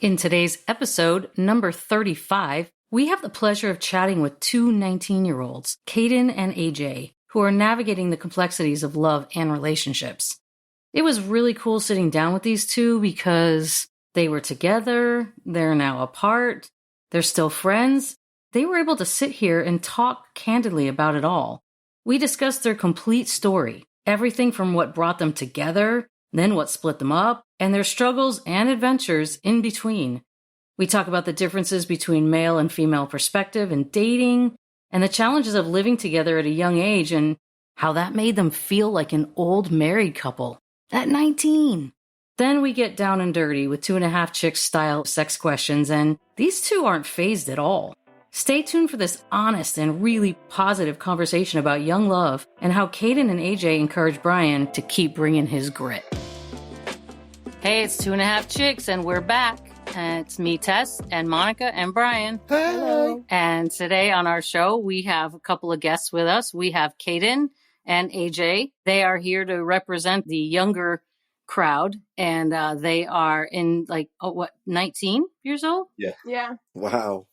In today's episode, number 35, we have the pleasure of chatting with two 19-year-olds, Kaden and AJ, who are navigating the complexities of love and relationships. It was really cool sitting down with these two because they were together, they're now apart, they're still friends. They were able to sit here and talk candidly about it all. We discussed their complete story, everything from what brought them together, then what split them up, and their struggles and adventures in between. We talk about the differences between male and female perspective in dating, and the challenges of living together at a young age and how that made them feel like an old married couple at 19. Then we get down and dirty with 2.5 Chicks style sex questions, and these two aren't fazed at all. Stay tuned for this honest and really positive conversation about young love and how Kaden and AJ encourage Brian to keep bringing his grit. Hey, it's 2.5 Chicks, and we're back. It's me, Tess, and Monica, and Brian. Hello. And today on our show, we have a couple of guests with us. We have Kaden and AJ. They are here to represent the younger crowd, and they are in 19 years old? Yeah. Wow.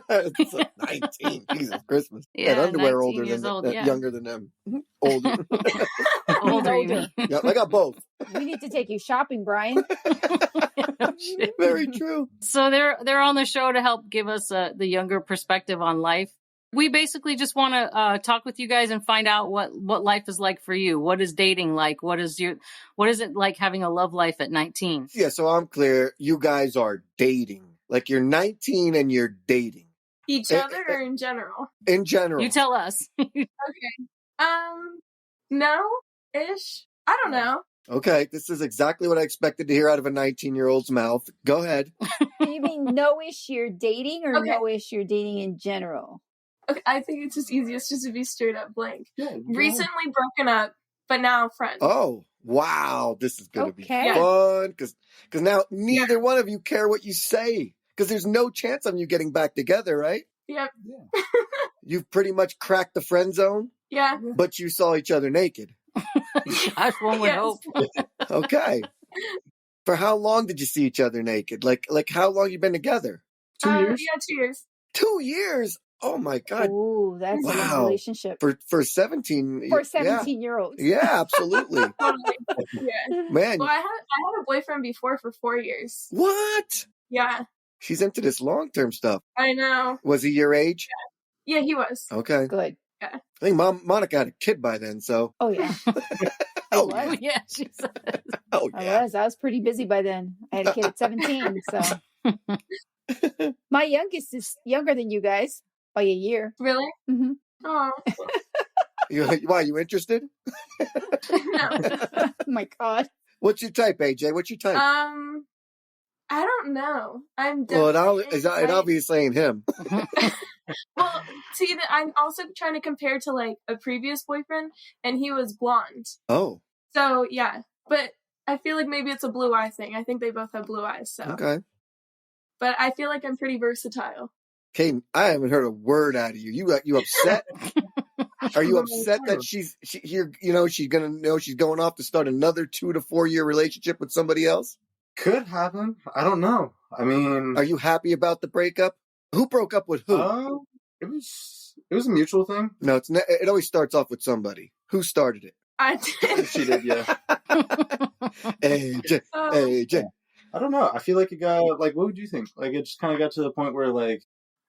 It's like 19. Jesus Christmas. Yeah, that underwear 19 older years than old, that, yeah. younger than them. Older. Older, you mean. Yeah, I got both. We need to take you shopping, Brian. Very true. So they're on the show to help give us the younger perspective on life. We basically just want to talk with you guys and find out what life is like for you. What is dating like? What is it like having a love life at 19? Yeah, so I'm clear. You guys are dating. Like you're 19 and you're dating. Each other or in general? In general. You tell us. Okay. No-ish. I don't know. Okay, this is exactly what I expected to hear out of a 19-year-old's mouth. Go ahead. You mean no-ish you're dating or Okay. no-ish you're dating in general? Okay, I think it's just easiest just to be straight up blank. Yeah, Recently broken up, but now friends. Oh, wow. This is going to be Okay. fun because now neither one of you care what you say because there's no chance of you getting back together, right? Yep. You've pretty much cracked the friend zone, Yeah. but you saw each other naked. Gosh, one would Yes. hope. Okay. For how long did you see each other naked? Like how long you been together? 2 years? Yeah, 2 years. 2 years. Oh my God. Ooh, that's a long Wow. relationship. For 17. For yeah. 17-year-olds. Yeah, absolutely. Totally. Yeah. Man, Well, I had a boyfriend before for 4 years. what? Yeah, She's into this long-term stuff. I know. Was he your age? Yeah, he was. Okay. Good. I think Monica had a kid by then, so. Oh, yeah. Oh, was. yeah. Yeah, she said. Oh, I yeah. was pretty busy by then. I had a kid at 17, so. My youngest is younger than you guys by a year. Really? Mm-hmm. Oh, Why, you interested? no. Oh, my God. What's your type, AJ? What's your type? I don't know. I'm Well, definitely it obviously ain't him. Well, see, I'm also trying to compare to like a previous boyfriend, and he was blonde. Oh, So yeah, but I feel like maybe it's a blue eye thing. I think they both have blue eyes. So, okay. but I feel like I'm pretty versatile. Kaden, I haven't heard a word out of you. You upset? Are you upset that she's gonna know she's going off to start another 2 to 4 year relationship with somebody else? Could happen. I don't know. I mean, Are you happy about the breakup? Who broke up with who? it was a mutual thing. No, it always starts off with somebody. Who started it? I did. She did, yeah. AJ, Oh. AJ. I don't know. I feel like it got what would you think? Like it just kind of got to the point where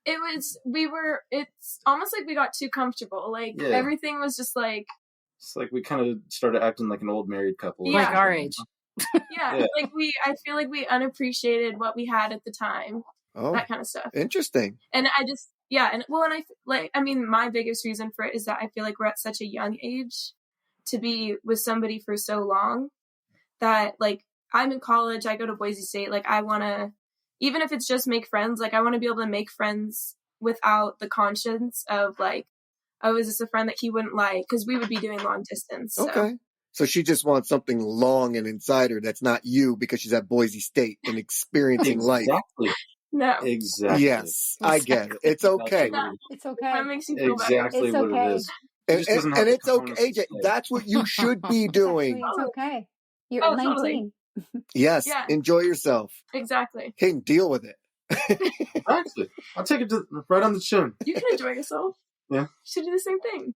It's almost like we got too comfortable. Like Yeah. everything was just like, it's like we kind of started acting like an old married couple. Yeah. Like our age. yeah, Yeah. like I feel like we unappreciated what we had at the time, Oh, that kind of stuff. interesting. And I just, my biggest reason for it is that I feel like we're at such a young age to be with somebody for so long that, like, I'm in college, I go to Boise State, like, I want to, even if it's just make friends, like, I want to be able to make friends without the conscience of, like, oh, is this a friend that he wouldn't like? Because we would be doing long distance. So. Okay. So she just wants something long and inside her that's not you because she's at Boise State and experiencing life. Exactly. No. Exactly. Yes, I get it. It's okay. It's okay. That makes you feel better. Exactly It's what okay. it is. And, just doesn't and, have and the it's okay, cojones to AJ. say. That's what you should be doing. It's okay. You're Oh, 19. totally. Yes, Yeah. enjoy yourself. Exactly. Kaden, deal with it. Actually, I'll take it right on the chin. You can enjoy yourself. Yeah. You should do the same thing.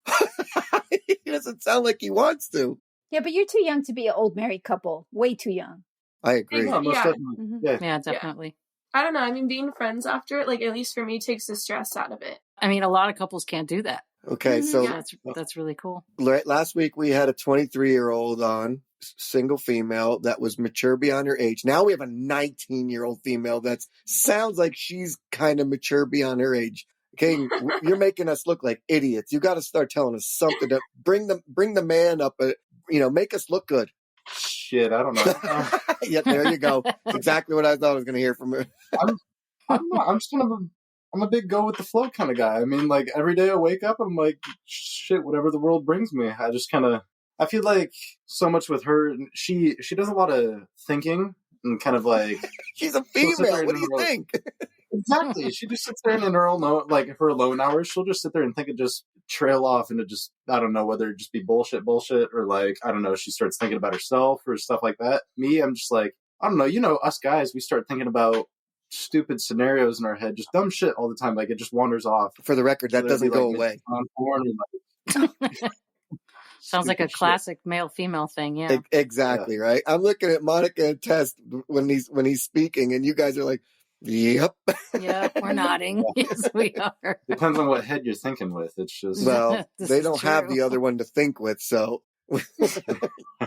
He doesn't sound like he wants to. Yeah, but you're too young to be an old married couple. Way too young. I agree. No, most Yeah. definitely. Mhm. Yeah. Yeah, definitely. I don't know. I mean, being friends after it, like, at least for me, takes the stress out of it. I mean, a lot of couples can't do that. Okay, Mhm. so Yeah. That's really cool. last week we had a 23-year-old on, single female that was mature beyond her age. Now we have a 19-year-old female that sounds like she's kind of mature beyond her age. Okay, you're making us look like idiots. You got to start telling us something to bring the man up. Make us look good. Shit, I don't know. Yeah, there you go. That's exactly what I thought I was going to hear from her. I'm not. I'm just kind of I'm a big go with the flow kind of guy. I mean, like every day I wake up, I'm like, shit, whatever the world brings me. I just kind of, I feel like so much with her. She does a lot of thinking and kind of like. She's a she'll sit there female. in What do you her- think? Exactly. She just sits there and in her alone hours, she'll just sit there and think it just trail off into just, I don't know, whether it just be bullshit or like, I don't know, she starts thinking about herself or stuff like that. Me, I'm just like, I don't know, us guys, we start thinking about stupid scenarios in our head, just dumb shit all the time. Like it just wanders off. For the record, that Whether it doesn't be, go like, away. on porn or, like, Sounds like a stupid shit. classic male-female thing, yeah. Exactly, right? I'm looking at Monica and Tess when he's speaking, and you guys are like, yep. Yeah, we're nodding. Yes, we are. Depends on what head you're thinking with. It's just Well, This they is don't have true. the other one to think with, so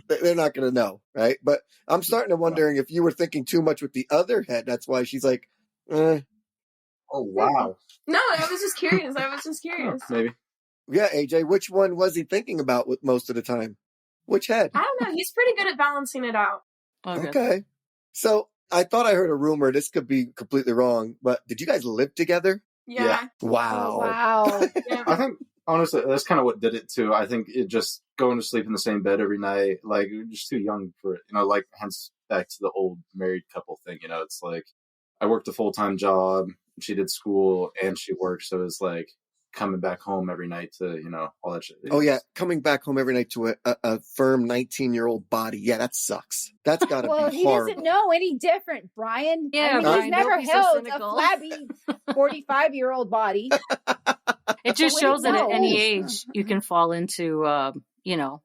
they're not going to know, right? But I'm starting to wondering if you were thinking too much with the other head. That's why she's like, oh wow, No, I was just curious. maybe. yeah, AJ, which one was he thinking about with most of the time? Which head? I don't know. He's pretty good at balancing it out. Oh, good. Okay. So I thought I heard a rumor. This could be completely wrong, but did you guys live together? Yeah. Wow. Oh, wow. Yeah. I think honestly, that's kind of what did it too. I think it just going to sleep in the same bed every night, like you're just too young for it. Like hence back to the old married couple thing. It's like I worked a full-time job, she did school, and she worked, so it's like coming back home every night to all that shit. Oh yeah, coming back home every night to a firm 19-year-old body. Yeah, that sucks. That's got to Well, be he horrible. doesn't know any different, Brian. Yeah, I mean, Brian, he's never don't be so held a cynical. flabby 45-year-old body. It just What do you shows that at know? any age you can fall into, A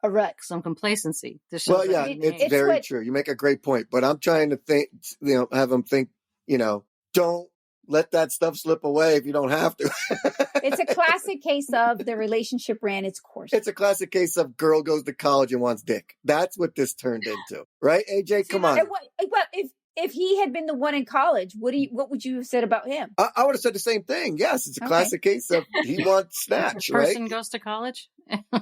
rut. some complacency. This shows Well, that yeah, at any it's age. very what- true. You make a great point, but I'm trying to think, have them think, don't let that stuff slip away if you don't have to. It's a classic case of the relationship ran its course. It's a classic case of girl goes to college and wants dick. That's what this turned into, right? AJ, come on. And what if he had been the one in college? What would you have said about him? I would have said the same thing. Yes, it's a Okay. classic case of he wants snatch, Person right? goes to college.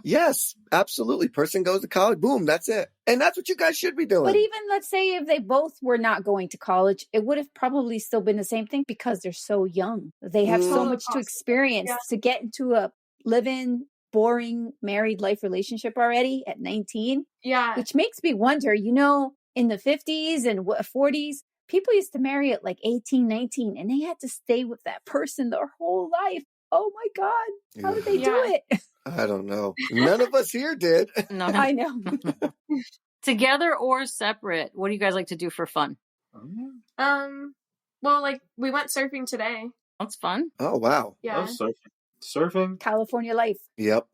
Yes, absolutely. Person goes to college. Boom, that's it. And that's what you guys should be doing. But even let's say if they both were not going to college, it would have probably still been the same thing because they're so young. They have so Mm. much to experience Yeah. to get into a live-in, boring married life relationship already at 19, Yeah. which makes me wonder, in the 50s and 40s, people used to marry at like 18, 19, and they had to stay with that person their whole life. Oh my God. How did they do Yeah. it? I don't know. None of us here did. No. I know. Together or separate, what do you guys like to do for fun? Well, like we went surfing today. That's fun. Oh, wow. Yeah. Love surfing. California life. Yep.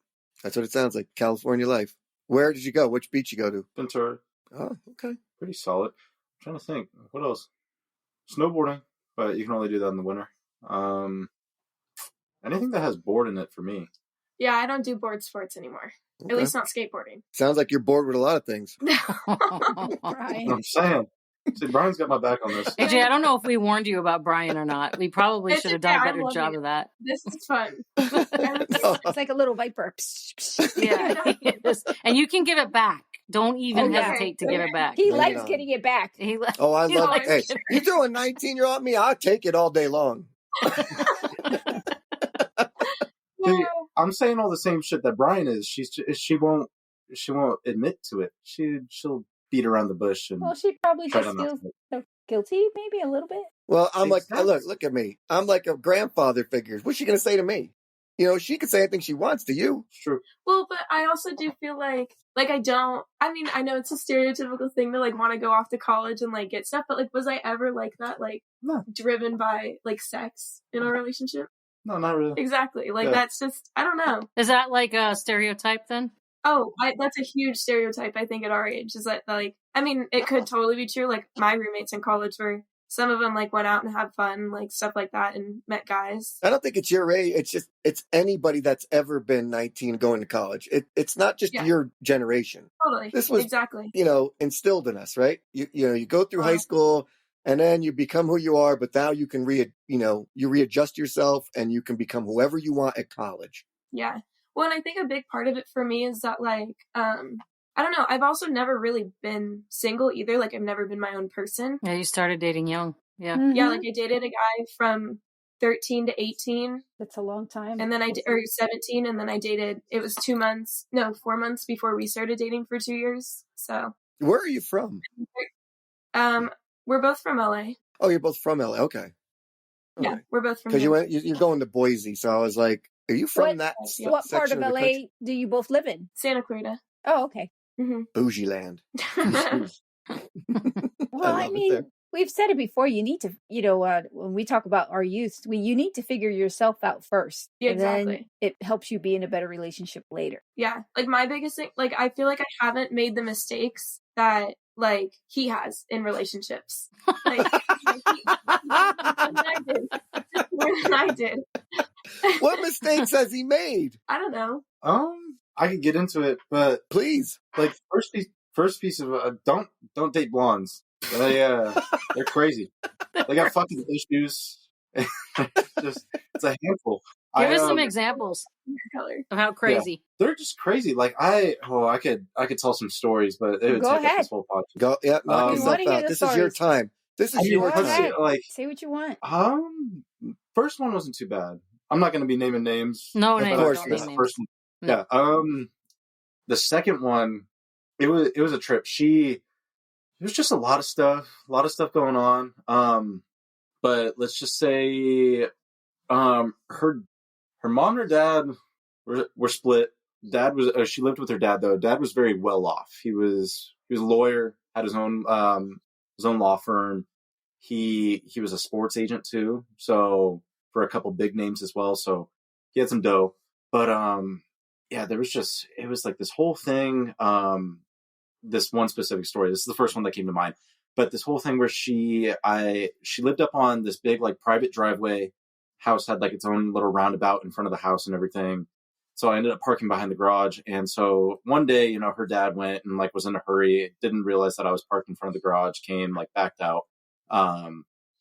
That's what it sounds like. California life. Where did you go? Which beach you go to? Ventura, Oh, okay. pretty solid. I'm trying to think, what else? Snowboarding, but you can only do that in the winter. Anything that has board in it for me. Yeah, I don't do board sports anymore. Okay. At least not skateboarding. Sounds like you're bored with a lot of things. Brian. I'm saying. See, Brian's got my back on this. AJ, I don't know if we warned you about Brian or not. We probably It's should have okay, done a I better love job it. of that. This is fun. It's like a little viper. Yeah, it is. And you can give it back. Don't even Okay. hesitate to give it back. He Bring it likes on. getting it back. He Oh, I He love likes it. Hey, it. you throw a 19-year-old at me, I'll take it all day long. See, I'm saying all the same shit that Brian is. She won't admit to it. She'll beat around the bush and Well, she probably try just to not. feels guilty, maybe a little bit. Well, I'm like, Exactly. look at me. I'm like a grandfather figure. What's she going to say to me? You know, she could say anything she wants to you. It's true. Well, but I also do feel like I don't, I mean, I know it's a stereotypical thing to like want to go off to college and like get stuff, but like, was I ever like that, like No. driven by like sex in a relationship? No, not really. Exactly. Like, Yeah. that's just, I don't know. Is that like a stereotype then? Oh, that's a huge stereotype, I think, at our age, is that, like, I mean, it could totally be true. Like, my roommates in college were, some of them, like, went out and had fun, like, stuff like that, and met guys. I don't think it's your age. It's anybody that's ever been 19 going to college. It's not just your generation. Totally. This was, exactly. you know, instilled in us, right? You know, you go through high school and then you become who you are, but now you can you readjust yourself and you can become whoever you want at college. Yeah. Well, and I think a big part of it for me is that, like, I don't know, I've also never really been single either. Like, I've never been my own person. Yeah, you started dating young. Yeah. Mhm. Yeah, like, I dated a guy from 13 to 18. That's a long time. And then or 17, and then I dated, it was 4 months before we started dating for 2 years. So. Where are you from? We're both from LA. Oh, you're both from LA. Okay. Yeah, right. we're both from Because here. you're going to Boise, so I was like, are you from that What part section of the LA country? do you both live in? Santa Clarita. Oh, okay. Mm-hmm. Bougie land. Well, I love it mean, there. we've said it before. You need to, when we talk about our youth, you need to figure yourself out first. Yeah, and then exactly. it helps you be in a better relationship later. Yeah, like my biggest thing, like I feel like I haven't made the mistakes that like he has in relationships. Like I did. More than I did. What mistakes has he made? I don't know. I could get into it, but Please. like first piece of don't date blondes. They're crazy. They got fucking issues. It's a handful. Give us some examples Color. of how crazy. They're just crazy. Like I could tell some stories, but it would Go take up ahead. this whole podcast. Go, yeah, knock We yourself wanna hear out. the This is your stories. time. This is I mean, your Go ahead. time. like Say what you want. first one wasn't too bad. I'm not going to be naming names. No Of names. course Don't not. name names. First one, No. yeah. The second one, it was a trip. It was just a lot of stuff going on. But let's just say, her mom and her dad were split. Dad was she lived with her dad though. Dad was very well off. He was a lawyer, had his own law firm. He was a sports agent too, so for a couple big names as well. So he had some dough. But yeah, it was like this whole thing. This one specific story. This is the first one that came to mind. But this whole thing where she lived up on this big like private driveway. House had like its own little roundabout in front of the house and everything. So I ended up parking behind the garage. And so one day, her dad went and like was in a hurry, didn't realize that I was parked in front of the garage, came like backed out,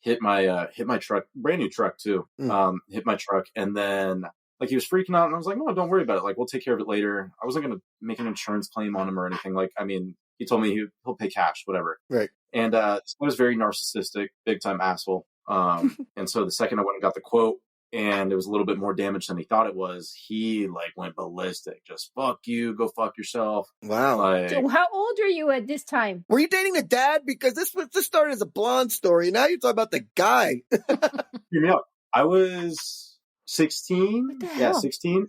hit my truck, brand new truck too. Hit my truck. And then like he was freaking out and I was like, no, don't worry about it. Like we'll take care of it later. I wasn't going to make an insurance claim on him or anything. Like, I mean, he told me he'll pay cash, whatever. Right. And this guy was very narcissistic, big time asshole. And so the second I went and got the quote and it was a little bit more damage than he thought it was, he like went ballistic. Just fuck you, go fuck yourself. Wow. Like, So how old are you at this time? Were you dating the dad? Because this started as a blonde story. Now you're talking about the guy. hear me out. I was 16. What the Yeah, hell? 16,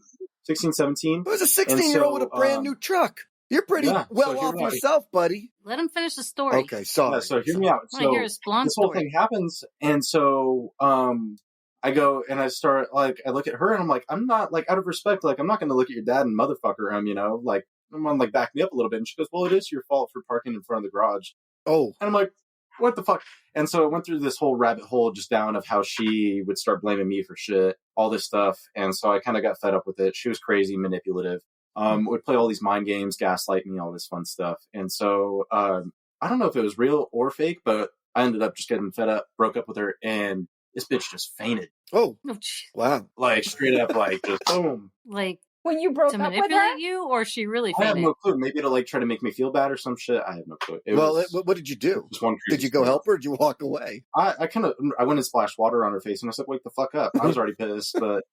17. It was a 16-year-old with a brand new truck. You're pretty well off yourself, buddy. Let him finish the story. Okay, sorry. Yeah, so hear me out. I want to hear his blonde This whole story. thing happens, and so I go and I start like I look at her and I'm like, I'm not like out of respect, like I'm not going to look at your dad and motherfucker him, like I'm gonna like back me up a little bit. And she goes, well, it is your fault for parking in front of the garage. Oh, and I'm like, what the fuck? And so it went through this whole rabbit hole just down of how she would start blaming me for shit, all this stuff. And so I kind of got fed up with it. She was crazy, manipulative. Would play all these mind games, gaslight me, all this fun stuff. And so I don't know if it was real or fake, but I ended up just getting fed up, broke up with her, and this bitch just fainted. Oh, Oh, jeez. wow. Like straight up, like just boom. Like When you broke to up with her? manipulate you, or she really I have fainted? no clue. Maybe to like try to make me feel bad or some shit. I have no clue. What did you do? Just one Did you go help her or did you walk away? I went and splashed water on her face and I said, wake the fuck up. I was already pissed, but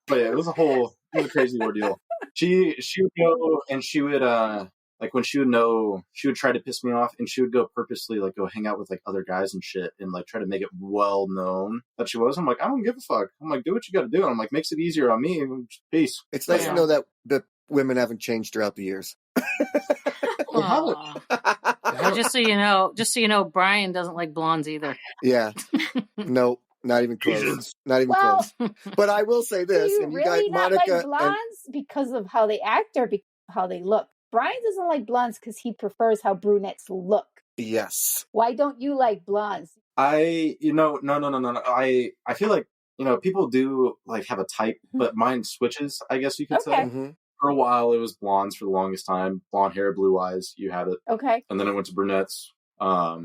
but yeah, it was a crazy ordeal. She would go and she would like when she would try to piss me off, and she would go purposely like go hang out with like other guys and shit, and like try to make it well known that she was. I'm like, I don't give a fuck. I'm like, do what you got to do. And I'm like, makes it easier on me. Peace. It's nice to know that the women haven't changed throughout the years. Just so you know, Brian doesn't like blondes either. Yeah. No, not even close. Not even close. But I will say this, do you and you really guys, not Monica, like blondes because of how they act or how they look? Brian doesn't like blondes because he prefers how brunettes look. yes. Why don't you like blondes? No. I feel like, people do like have a type, but mine switches, I guess you could say. Mm-hmm. For a while, it was blondes for the longest time. Blonde hair, blue eyes, you have it. Okay. And then it went to brunettes. For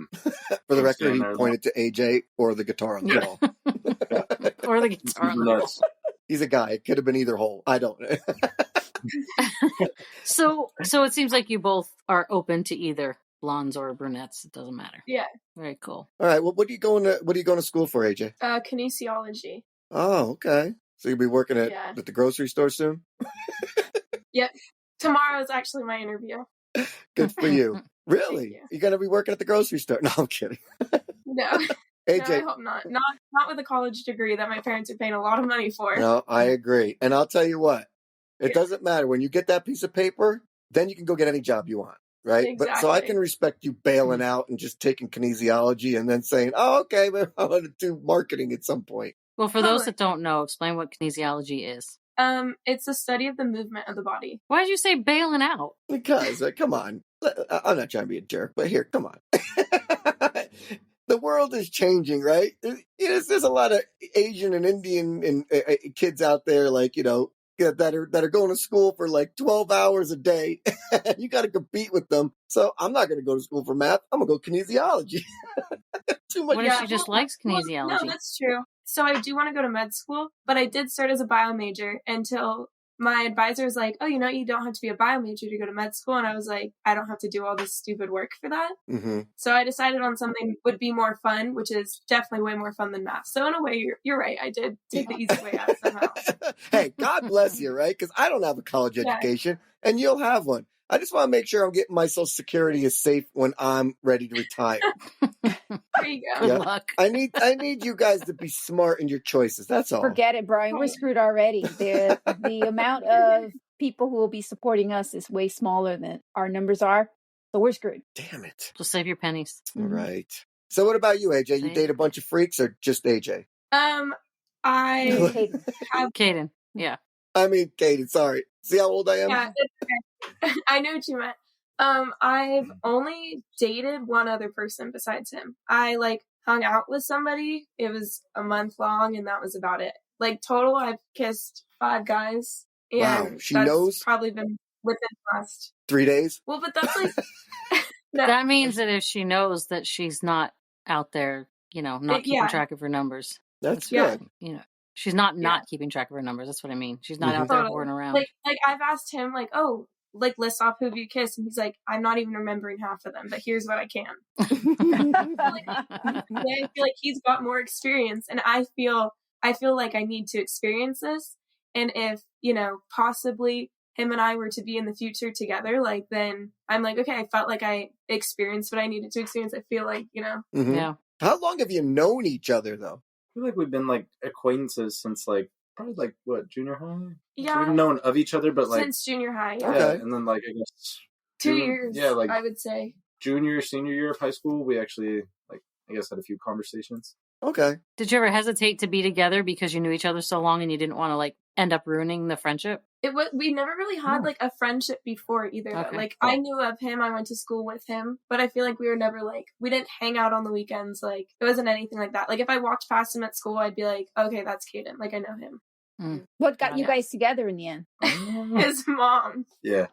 the record, he pointed to AJ or the guitar on the wall. Or the guitar on the wall. He's a guy. It could have been either hole. I don't know. So it seems like you both are open to either blondes or brunettes. It doesn't matter. Yeah. Very cool. All right. Well, what are you going to school for, AJ? Kinesiology. Oh, okay. So you'll be working at the grocery store soon? Yep. Tomorrow is actually my interview. Good for you. Really? You're going to be working at the grocery store? No, I'm kidding. No. AJ. No, I hope not. Not with a college degree that my parents are paying a lot of money for. No, I agree. And I'll tell you what, it doesn't matter. When you get that piece of paper, then you can go get any job you want, right? Exactly. But so I can respect you bailing out and just taking kinesiology and then saying, oh, okay, but I want to do marketing at some point. Well, for those that don't know, explain what kinesiology is. It's the study of the movement of the body. Why did you say bailing out? Because, come on. I'm not trying to be a jerk, but here, come on. The world is changing, right? There's a lot of Asian and Indian and kids out there, like, that are going to school for like 12 hours a day. You got to compete with them. So I'm not going to go to school for math. I'm going to go kinesiology. Too much. What if she just likes kinesiology? No, that's true. So I do want to go to med school, but I did start as a bio major until my advisor was like, oh, you don't have to be a bio major to go to med school. And I was like, I don't have to do all this stupid work for that. Mm-hmm. So I decided on something that would be more fun, which is definitely way more fun than math. So in a way, you're right. I did take the easy way out somehow. Hey, God bless you, right? Because I don't have a college education and you'll have one. I just want to make sure I'm getting my Social Security is safe when I'm ready to retire. There you go. Good luck. I need you guys to be smart in your choices. That's all. Forget it, Brian. We're screwed already. The amount of people who will be supporting us is way smaller than our numbers are. So we're screwed. Damn it. Just save your pennies. All right. So what about you, AJ? You date a bunch of freaks or just AJ? I have Kaden. Yeah. I mean, Kaden, sorry. See how old I am? Yeah, it's okay. I know what you meant. I've only dated one other person besides him. I hung out with somebody. It was a month long, and that was about it. Total, I've kissed 5 guys. And wow, she knows. Probably been within the last 3 days. Well, but that's no. That means that if she knows that she's not out there, not keeping track of her numbers. That's good. She's not keeping track of her numbers. That's what I mean. She's not out there whoring around. I've asked him, list off who you kissed, and he's like, I'm not even remembering half of them, but here's what I can. I feel like he's got more experience, and I feel like I need to experience this. And if, possibly him and I were to be in the future together, then I'm like, okay, I felt like I experienced what I needed to experience. I feel like, Mm-hmm. Yeah. How long have you known each other, though? I feel like we've been acquaintances since probably junior high? Yeah. So we've known of each other, but since junior high. Yeah. Okay. And then I guess 2 years. Yeah, I would say. Junior, senior year of high school, we actually I guess had a few conversations. Okay. Did you ever hesitate to be together because you knew each other so long and you didn't want to end up ruining the friendship? We never really had a friendship before either. Okay. Though. I knew of him. I went to school with him, but I feel like we were never we didn't hang out on the weekends. It wasn't anything like that. If I walked past him at school, I'd be like, okay, that's Kaden. I know him. Mm. What got you guys together in the end? His mom. Yeah.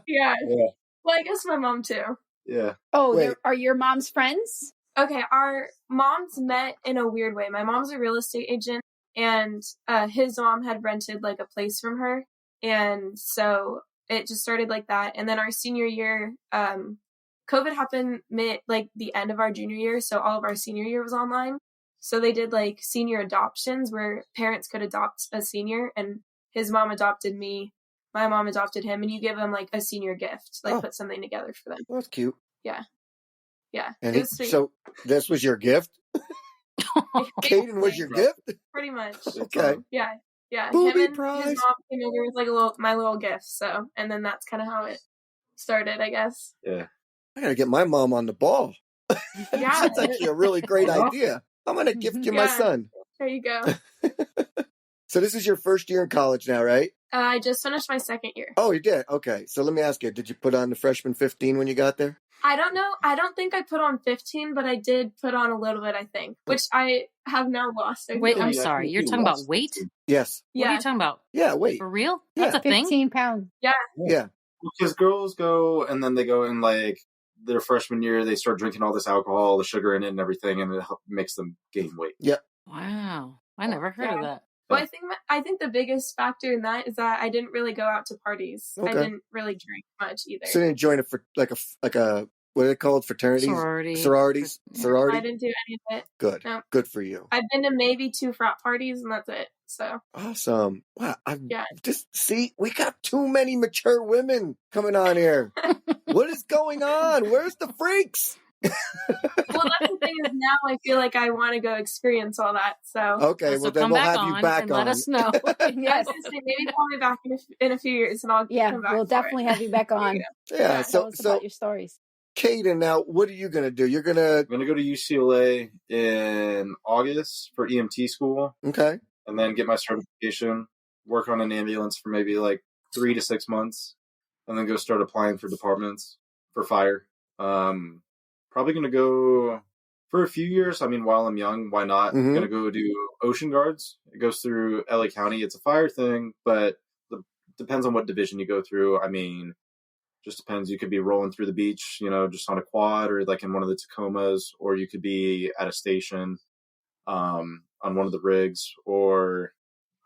Yeah. Well, I guess my mom too. Yeah. Oh, are your mom's friends? Okay, our moms met in a weird way. My mom's a real estate agent, and his mom had rented a place from her, and so it just started like that. And then our senior year, COVID happened the end of our junior year, so all of our senior year was online. So they did senior adoptions where parents could adopt a senior, and his mom adopted me my mom adopted him, and you give them like a senior gift, like put something together for them. Well, that's cute. Yeah. And it was sweet. so this was your gift? Kaden was your gift? Pretty much. Okay. Yeah. Booby Him and prize. his mom came over with like my little gift. So, and then that's kind of how it started, I guess. Yeah. I gotta get my mom on the ball. Yeah. That's actually a really great idea. I'm gonna gift you my son. There you go. So this is your first year in college now, right? I just finished my second year. Oh, you did? Okay. So let me ask you, did you put on the freshman 15 when you got there? I don't know. I don't think I put on 15, but I did put on a little bit, I think, which I have now lost. Wait, I'm sorry. You're talking about weight? Yes. What are you talking about? Yeah, weight. For real? Yeah. That's a thing? 15 pounds. Yeah. Because girls go and then they go in like their freshman year, they start drinking all this alcohol, the sugar in it and everything, and it makes them gain weight. Yep. Wow. I never heard of that. Well, I think the biggest factor in that is that I didn't really go out to parties. Okay. I didn't really drink much either. So you didn't join like a what are they called? Fraternities? Sororities? I Sorority? didn't do any of it. Good. No. Good for you. I've been to maybe 2 frat parties, and that's it. So Awesome. Wow. Just see, we got too many mature women coming on here. What is going on? Where's the freaks? Well, that's the thing is now I feel like I want to go experience all that. So Okay, well then we'll have you back and on. Let us know. I was gonna say maybe call me back in a few years, and I'll come back. We'll definitely have you back on. Yeah. Tell us about your stories. Kaden, now what are you gonna do? You're I'm gonna go to UCLA in August for EMT school. Okay. And then get my certification, work on an ambulance for maybe like 3 to 6 months, and then go start applying for departments for fire. Probably going to go for a few years. I mean, while I'm young, why not? Mm-hmm. Going to go do Ocean Guards. It goes through LA County. It's a fire thing, but depends on what division you go through. I mean, just depends. You could be rolling through the beach, just on a quad or like in one of the Tacomas, or you could be at a station on one of the rigs, or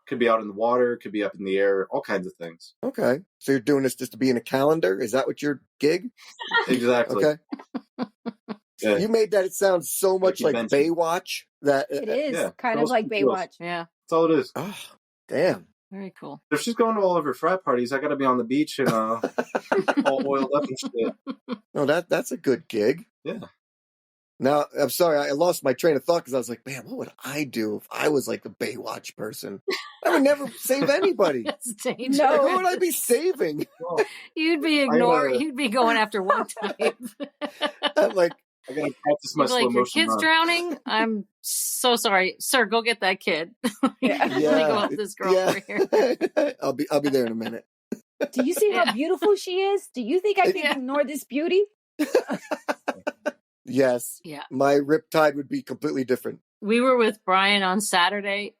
could be out in the water, could be up in the air, all kinds of things. Okay. So you're doing this just to be in a calendar? Is that what your gig? Exactly. Okay. Yeah. You made that it sound so much like Baywatch that it is kind of like Baywatch. Yeah. That's all it is. Oh, damn. Very cool. If she's going to all of her frat parties, I got to be on the beach and all oiled up and shit. No, that's a good gig. Yeah. Now, I'm sorry, I lost my train of thought because I was like, man, what would I do if I was like the Baywatch person? I would never save anybody. That's dangerous. No, who would I be saving? You'd be ignoring. You'd be going after one type. I'm like, I gotta practice my slow your motion. kid's drowning. I'm so sorry, sir. Go get that kid. Let me go help this girl over here. I'll be there in a minute. Do you see how beautiful she is? Do you think I can ignore this beauty? Yes. Yeah. My riptide would be completely different. We were with Brian on Saturday,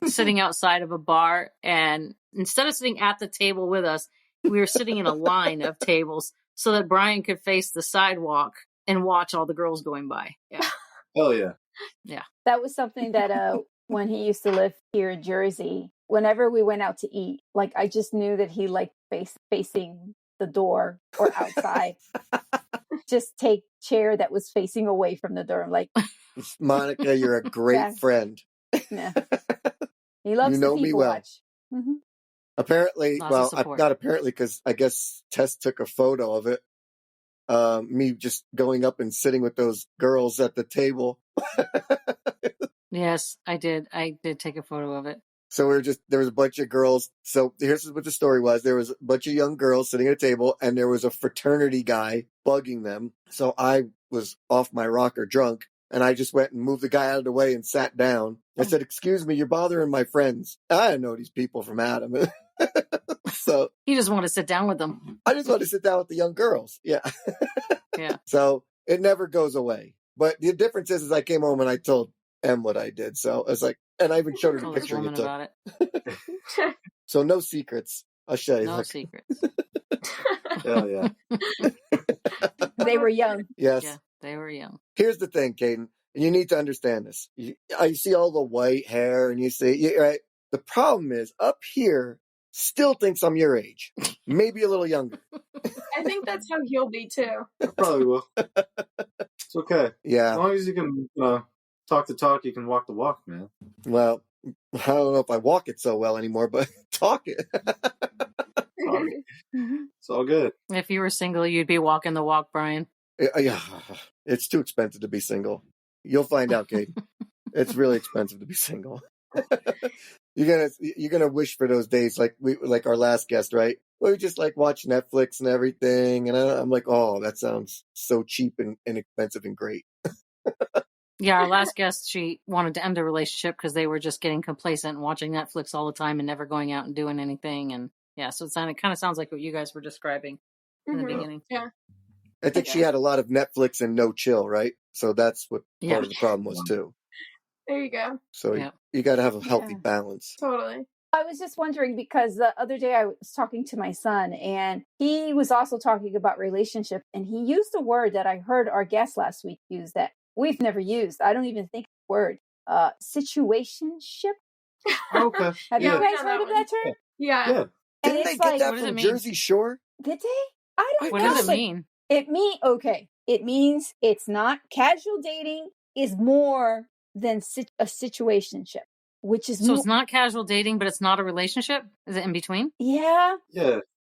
sitting outside of a bar, and instead of sitting at the table with us, we were sitting in a line of tables so that Brian could face the sidewalk and watch all the girls going by. Yeah. Hell yeah. Yeah. That was something that when he used to live here in Jersey, whenever we went out to eat, like I just knew that he liked facing the door or outside. Just take chair that was facing away from the door. I'm like, Monica, you're a great friend. Yeah. He loves you know to me well. watch. Mm-hmm. Apparently, not apparently, because I guess Tess took a photo of it. Me just going up and sitting with those girls at the table. Yes, I did. I did take a photo of it. So there was a bunch of girls. So here's what the story was. There was a bunch of young girls sitting at a table and there was a fraternity guy bugging them. So I was off my rocker drunk and I just went and moved the guy out of the way and sat down. I said, "Excuse me, you're bothering my friends." I didn't know these people from Adam. So you just want to sit down with them. I just want to sit down with the young girls. Yeah. Yeah. So it never goes away. But the difference is I came home and I told Em what I did. So I was like, and I even showed her the picture you took. About it. So no secrets. I'll show you. No secrets. Hell yeah. They were young. Yes. Yeah, they were young. Here's the thing, Kaden, and you need to understand this. You see all the white hair and you see, right? The problem is up here still thinks I'm your age. Maybe a little younger. I think that's how he'll be too. I probably will. It's okay. Yeah. As long as you can talk the talk, you can walk the walk, man. Well, I don't know if I walk it so well anymore, but talk it. Oh, It's all good. If you were single, you'd be walking the walk, Brian. Yeah, it's too expensive to be single. You'll find out, Kate. It's really expensive to be single. You're gonna wish for those days like our last guest, right? We just like watch Netflix and everything, and I'm like, oh, that sounds so cheap and expensive and great. Yeah, our last guest, she wanted to end a relationship because they were just getting complacent and watching Netflix all the time and never going out and doing anything. And yeah, so it kind of sounds like what you guys were describing in the beginning. Yeah. I think she had a lot of Netflix and no chill, right? So that's what part of the problem was too. There you go. So you got to have a healthy balance. Totally. I was just wondering because the other day I was talking to my son and he was also talking about relationship and he used a word that I heard our guest last week use that we've never used. I don't even think the word situationship. Okay. Have you guys heard of that term? Yeah. Didn't they get that from Jersey Shore? Did they? I don't know. What does it mean? It means it's not casual dating is more than a situationship, which is so it's not casual dating, but it's not a relationship. Is it in between? Yeah.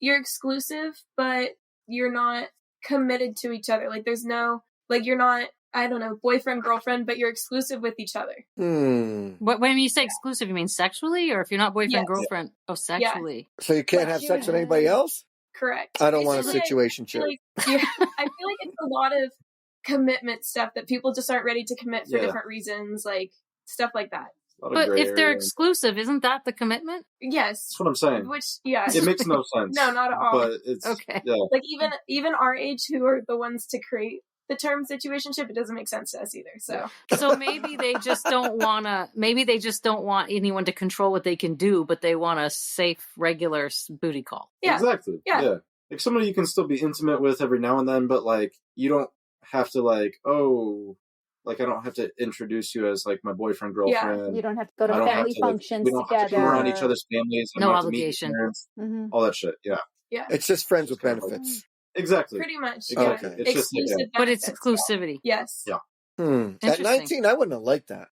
You're exclusive, but you're not committed to each other. Like there's no you're not, I don't know, boyfriend, girlfriend, but you're exclusive with each other. When you say exclusive, you mean sexually, or if you're not boyfriend, girlfriend? Oh, sexually. So you can't have sex with anybody else? Correct. I don't want a situationship. I feel like it's a lot of commitment stuff that people just aren't ready to commit for different reasons, like stuff like that. But if they're exclusive, isn't that the commitment? Yes. That's what I'm saying. Which, it makes no sense. No, not at all. But it's okay. Yeah. Like even our age, who are the ones to create the term situationship, it doesn't make sense to us either. So maybe they just don't want anyone to control what they can do, but they want a safe, regular booty call. Yeah. Exactly. Yeah. Like somebody you can still be intimate with every now and then, but like you don't have to I don't have to introduce you as like my boyfriend, girlfriend. Yeah. You don't have to go to family functions together. We don't have to be around each other's families. No obligation. All that shit. Yeah. Yeah. It's just friends with benefits. Exactly. Pretty much. Okay. It's exclusive just, but it's exclusivity. Yes. Yeah. At 19, I wouldn't have liked that.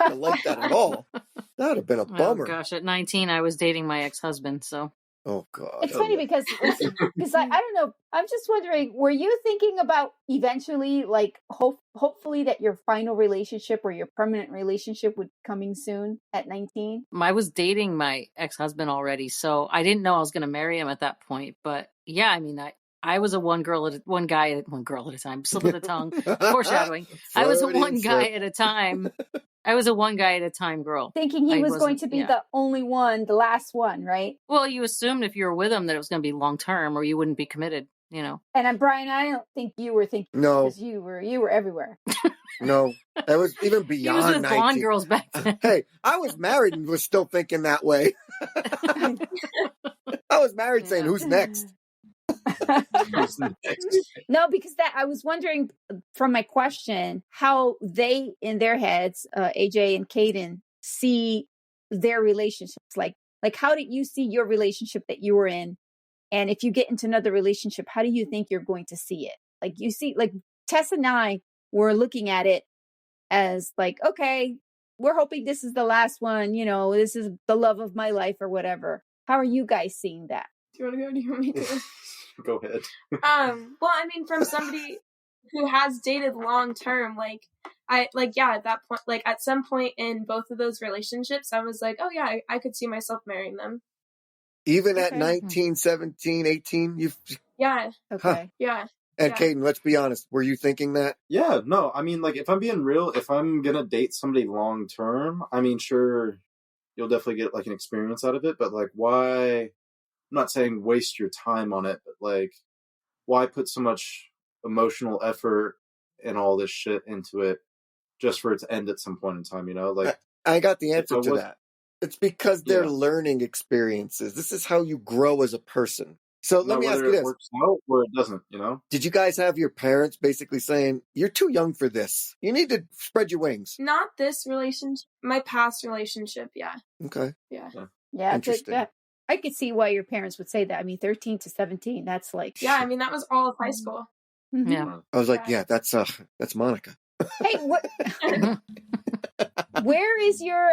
I don't like that at all. That would have been a bummer. Oh, gosh, at 19, I was dating my ex-husband, so. Oh, God. It's funny because I don't know. I'm just wondering, were you thinking about eventually, like, hopefully that your final relationship or your permanent relationship would be coming soon at 19? I was dating my ex-husband already, so I didn't know I was going to marry him at that point. But yeah, I mean, I was a one girl at a time, slip of the tongue, foreshadowing. I was a one guy at a time. I was a one guy at a time girl. Thinking he was going to be the only one, the last one, right? Well, you assumed if you were with him that it was going to be long term, or you wouldn't be committed, you know. And Brian, I don't think you were thinking because you were everywhere. No, that was even beyond. He was with 19. Blonde girls back then. Hey, I was married and was still thinking that way. I was married saying, "Who's next?" No, because I was wondering from my question how they in their heads, AJ and Kaden, see their relationships. Like how did you see your relationship that you were in? And if you get into another relationship, how do you think you're going to see it? Like you see, like Tess and I were looking at it as like, okay, we're hoping this is the last one, you know, this is the love of my life or whatever. How are you guys seeing that? Do you want to go? Do you want me to? Go ahead. Well, I mean, from somebody who has dated long term, at that point, like at some point in both of those relationships, I was like, oh yeah, I could see myself marrying them. Even at 19, 17, 18, Yeah. Okay. Huh. Yeah. And Kaden, let's be honest, were you thinking that? Yeah, no, I mean, like, if I'm being real, if I'm gonna date somebody long term, I mean, sure, you'll definitely get like an experience out of it, but like, why? I'm not saying waste your time on it, but like, why put so much emotional effort and all this shit into it just for it to end at some point in time, you know? Like, I got the answer to that. It's because they're learning experiences. This is how you grow as a person. So let me ask you this. It works out or it doesn't, you know? Did you guys have your parents basically saying, you're too young for this. You need to spread your wings? Not this relationship. My past relationship, yeah. Okay. Yeah. Interesting. I could see why your parents would say that. I mean, 13 to 17, that's like... Yeah, I mean, that was all of high school. Mm-hmm. Yeah. I was like, that's Monica. Hey, where is your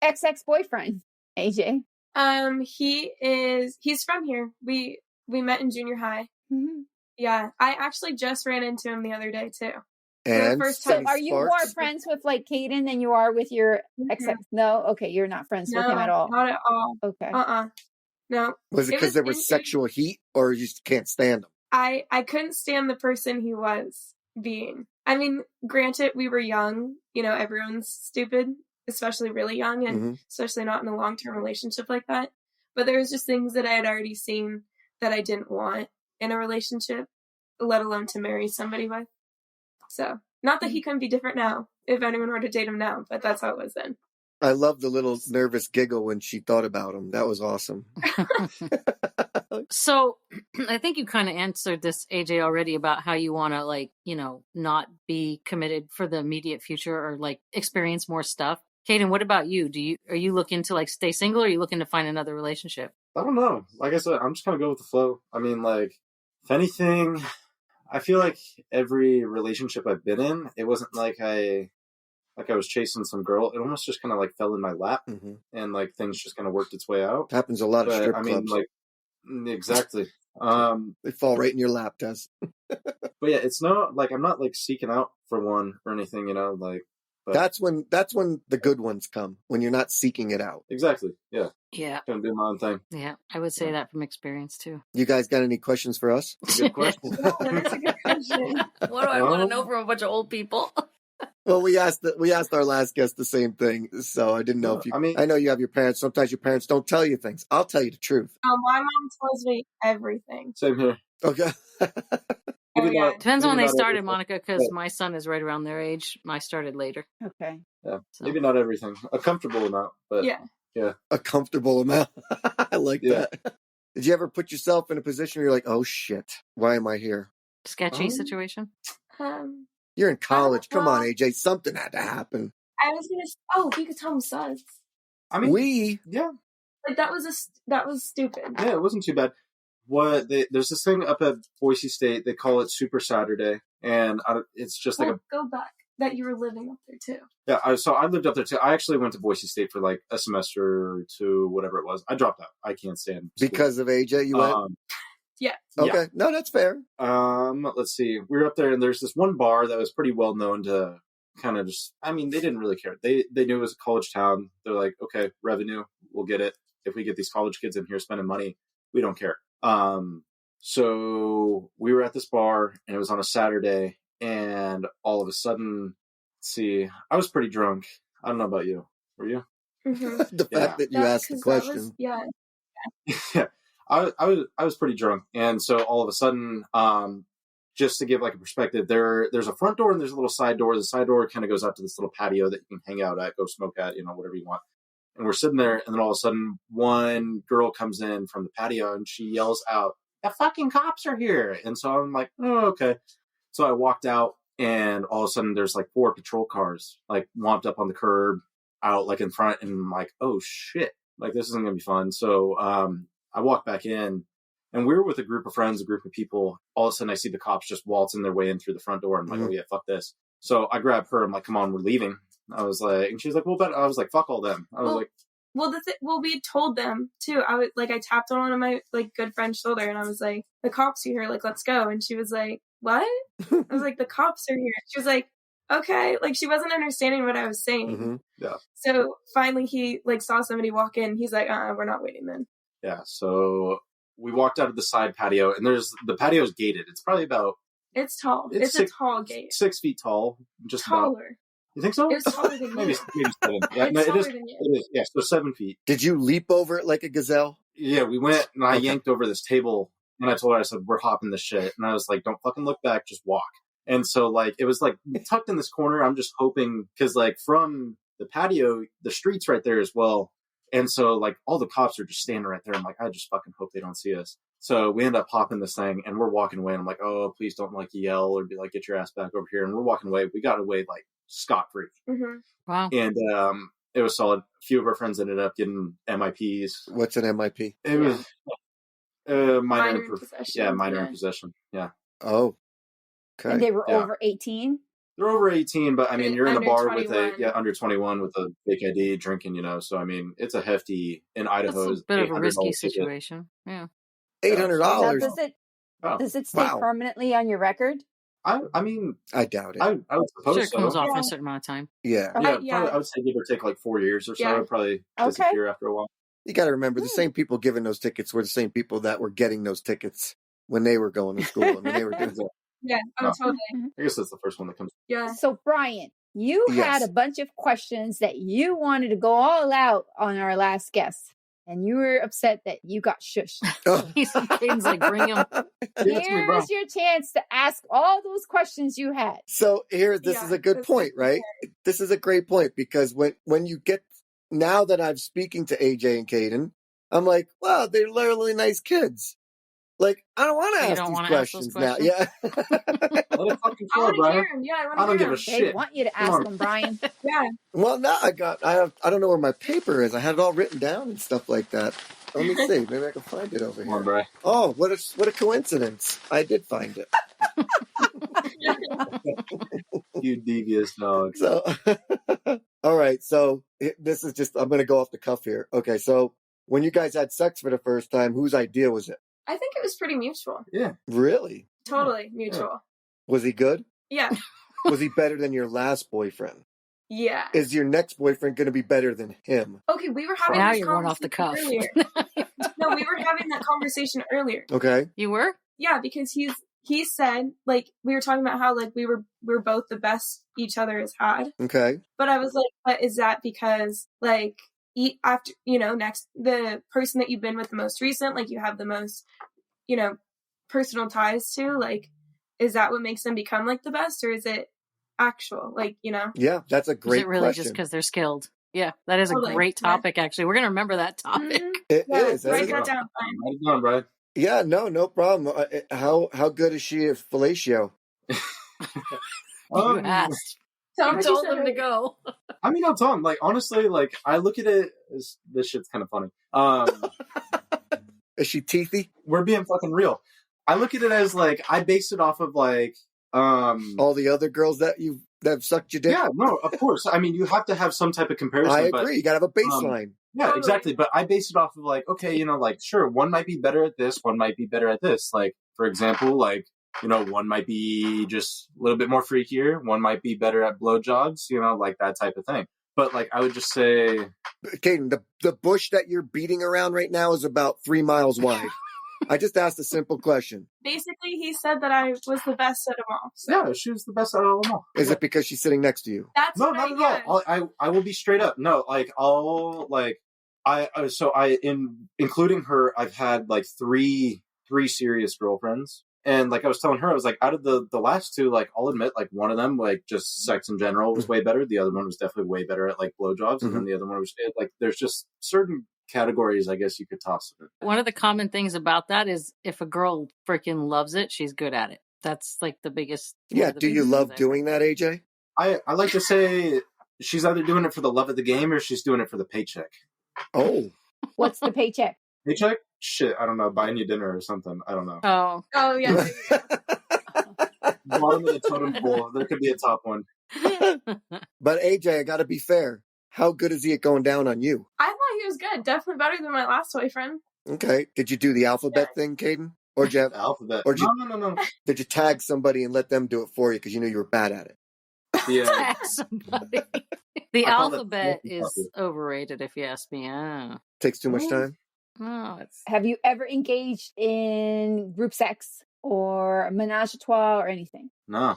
ex-boyfriend, AJ? He's from here. We met in junior high. Mm-hmm. Yeah, I actually just ran into him the other day too. And the first So time. are you more friends with like Kaden than you are with your ex? Mhm. No? Okay, you're not friends with him at all. Not at all. Okay. No. was it because there was interesting. sexual heat, or you just can't stand him? I couldn't stand the person he was being. I mean, granted, we were young. You know, everyone's stupid, especially really young, and especially not in a long-term relationship like that. But there was just things that I had already seen that I didn't want in a relationship, let alone to marry somebody with. So, not that he couldn't be different now, if anyone were to date him now, but that's how it was then. I love the little nervous giggle when she thought about him. That was awesome. So I think you kind of answered this, AJ, already about how you want to, like, you know, not be committed for the immediate future or like experience more stuff. Kaden, what about you? Are you looking to like stay single, or are you looking to find another relationship? I don't know. Like I said, I'm just gonna go with the flow. I mean, like, if anything, I feel like every relationship I've been in, it wasn't like I was chasing some girl. It almost just kind of like fell in my lap, and like things just kind of worked its way out. Happens a lot of strip I mean, clubs. like, exactly. They fall right in your lap, Tess. But yeah, it's not like I'm not like seeking out for one or anything, you know. Like, but That's when the good ones come, when you're not seeking it out. exactly, yeah, Yeah. gonna do my own thing. Yeah. I would say that from experience too. You guys got any questions for us? It's a good question. That's a good question. What do I want to know from a bunch of old people? Well, we asked our last guest the same thing, so I didn't know if you. I know you have your parents. Sometimes your parents don't tell you things. I'll tell you the truth. My mom tells me everything. Same here. Okay. Depends on when they started, Monica, because my son is right around their age. I started later. Okay. Yeah, So. maybe not everything. A comfortable amount, but yeah. A comfortable amount. I like that. Did you ever put yourself in a position where you're like, oh shit, why am I here? Sketchy situation? You're in college. Come on, AJ. Something had to happen. I was gonna. You could tell him suds. I mean, like that was stupid. Yeah, it wasn't too bad. There's this thing up at Boise State. They call it Super Saturday, and it's just like go back that you were living up there too. Yeah, I lived up there too. I actually went to Boise State for like a semester or two, whatever it was. I dropped out. I can't stand school. Because of AJ. You went. Yeah. Okay. Yeah. No, that's fair. Let's see. We were up there, and there's this one bar that was pretty well known to kind of just. I mean, they didn't really care. They knew it was a college town. They're like, okay, revenue, we'll get it. If we get these college kids in here spending money, we don't care. So we were at this bar, and it was on a Saturday, and all of a sudden, I was pretty drunk. I don't know about you. Were you? The fact that you asked the question. Yeah. I was pretty drunk, and so all of a sudden, just to give like a perspective, there's a front door and there's a little side door. The side door kind of goes out to this little patio that you can hang out at, go smoke at, whatever you want. And we're sitting there, and then all of a sudden, one girl comes in from the patio, and she yells out, "The fucking cops are here!" And so I'm like, "Oh, okay." So I walked out, and all of a sudden, there's like 4 patrol cars, like womped up on the curb, out like in front, and I'm like, "Oh shit! Like this isn't gonna be fun." So I walked back in, and we were with a group of friends, a group of people. All of a sudden, I see the cops just waltzing their way in through the front door. I'm like, "Oh yeah, fuck this." So I grab her. I'm like, "Come on, we're leaving." I was like, and she's like, "Well, but," I was like, "Fuck all them." I was we told them too. I tapped on one of my like good friend's shoulder, and I was like, "The cops are here. Like, let's go." And she was like, "What?" I was like, "The cops are here." She was like, "Okay." Like, she wasn't understanding what I was saying. Yeah. So finally, he like saw somebody walk in. He's like, "We're not waiting then." Yeah. So we walked out of the side patio, and the patio's gated. It's probably about. It's tall. It's a tall gate. 6 feet tall. Just taller. About. You think so? It's taller than maybe 7. Yeah, it's no, taller it is. than you. It is. Yeah, so 7 feet. Did you leap over it like a gazelle? Yeah, we went, and I yanked over this table, and I told her, I said, "We're hopping this shit." And I was like, "Don't fucking look back, just walk." And so, like, it was like tucked in this corner. I'm just hoping, because like from the patio, the street's right there as well. And so, like, all the cops are just standing right there. I'm like, I just fucking hope they don't see us. So we end up hopping this thing, and we're walking away. And I'm like, "Oh, please don't like yell or be like, get your ass back over here." And we're walking away. We got away like scot-free. Wow. And it was solid. A few of our friends ended up getting MIPs. What's an MIP? It was minor in possession. Yeah, minor in possession. Yeah. Oh, okay. And they were over 18? They're over 18, but I mean, you're in a Under bar 21. with under 21 with a fake ID drinking, So I mean, it's a hefty in Idaho. That's a bit of a risky $800 ticket. situation. Yeah. Now, $800. does it stay Wow. permanently on your record? I mean, I doubt it. I would suppose Sure, it comes so. off in Yeah. a certain amount of time. Yeah. Okay. Yeah, probably, I would say give or take like 4 years or so. Yeah. It'd probably Okay. disappear after a while. You got to remember, the same people giving those tickets were the same people that were getting those tickets when they were going to school. I mean, they were doing that. Yeah. Oh, No. totally. I guess that's the first one that comes. Yeah. So, Brian, you Yes. had a bunch of questions that you wanted to go all out on our last guest, and you were upset that you got shushed. Oh. Caden's like, bring him. Here's your chance to ask all those questions you had. So this is a good point, right? This is a great point, because when you get, now that I'm speaking to AJ and Kaden, I'm like, wow, they're really nice kids. Like, I don't want to You ask don't these wanna ask those questions now. questions? Yeah. Let it fucking I flow, want to Brian. hear him. Yeah, I want to I don't hear give a him. They shit. want you to Come ask on. them, Brian. Yeah. Well, no, I don't know where my paper is. I had it all written down and stuff like that. Let me see. Maybe I can find it over Come on, here. Brian. Oh, what a coincidence. I did find it. You devious dog. So, all right. So this is just, I'm going to go off the cuff here. Okay. So when you guys had sex for the first time, whose idea was it? I think it was pretty mutual. Yeah. Really? Totally mutual. Was he good? Yeah. Was he better than your last boyfriend? Yeah. Is your next boyfriend going to be better than him? Okay, we were having Now this you're going off the cuff. conversation earlier. No, we were having that conversation earlier. Okay. You were? Yeah, because he said, like, we were talking about how, like, we were both the best each other has had. Okay. But I was like, but is that because, like, after, next, the person that you've been with the most recent, like, you have the most, personal ties to, like, is that what makes them become, like, the best? Or is it actual, like, Yeah, that's a great Is it really question. just because they're skilled? Yeah, that is Totally. a great topic, actually. We're going to remember that topic. Mhm. It Yeah, is. That write is- that down. Write it down, Brian. Yeah, no problem. How good is she at fellatio? You asked. Tell You him what told you said them to earlier. go. I mean, I'll tell him. Like, honestly, like, I look at it as, this shit's kind of funny. Is she teethy? We're being fucking real. I look at it as, like, I base it off of, like, All the other girls that have sucked your dick? yeah, no, of course. I mean, you have to have some type of comparison. I but agree. You got to have a baseline. yeah, Totally. exactly. But I base it off of like, okay, like, sure, one might be better at this, one might be better at this. Like, for example, like, one might be just a little bit more freakier, one might be better at blowjobs, like that type of thing. But like, I would just say, Kaden, the bush that you're beating around right now is about 3 miles wide. I just asked a simple question. Basically, he said that I was the best out of all. So yeah, she was the best out of them all. Is it because she's sitting next to you? that's No, what not at all. I will be straight up. No, like, including her, I've had like three serious girlfriends. And like I was telling her, I was like, out of the last two, like, I'll admit, like, one of them, like, just sex in general was way better. The other one was definitely way better at like blowjobs. And then the other one was like, there's just certain categories, I guess you could toss it. One of the common things about that is if a girl freaking loves it, she's good at it. That's like the biggest. Yeah. Do you love doing that, AJ? I like to say she's either doing it for the love of the game or she's doing it for the paycheck. Oh. What's the paycheck? Paycheck? Shit, I don't know. Buying you dinner or something. I don't know. Oh, yeah. Bottom of the totem pole. There could be a top one. But AJ, I got to be fair. How good is he at going down on you? I thought he was good. Definitely better than my last boyfriend. Okay. Did you do the alphabet thing, Kaden? Or did you have, The alphabet. Or did you- No. did you tag somebody and let them do it for you because you knew you were bad at it? Yeah. Tag somebody. The I call it alphabet fluffy is puppy. overrated, if you ask me. Takes too much time? No, it's Have you ever engaged in group sex or menage a trois or anything? No.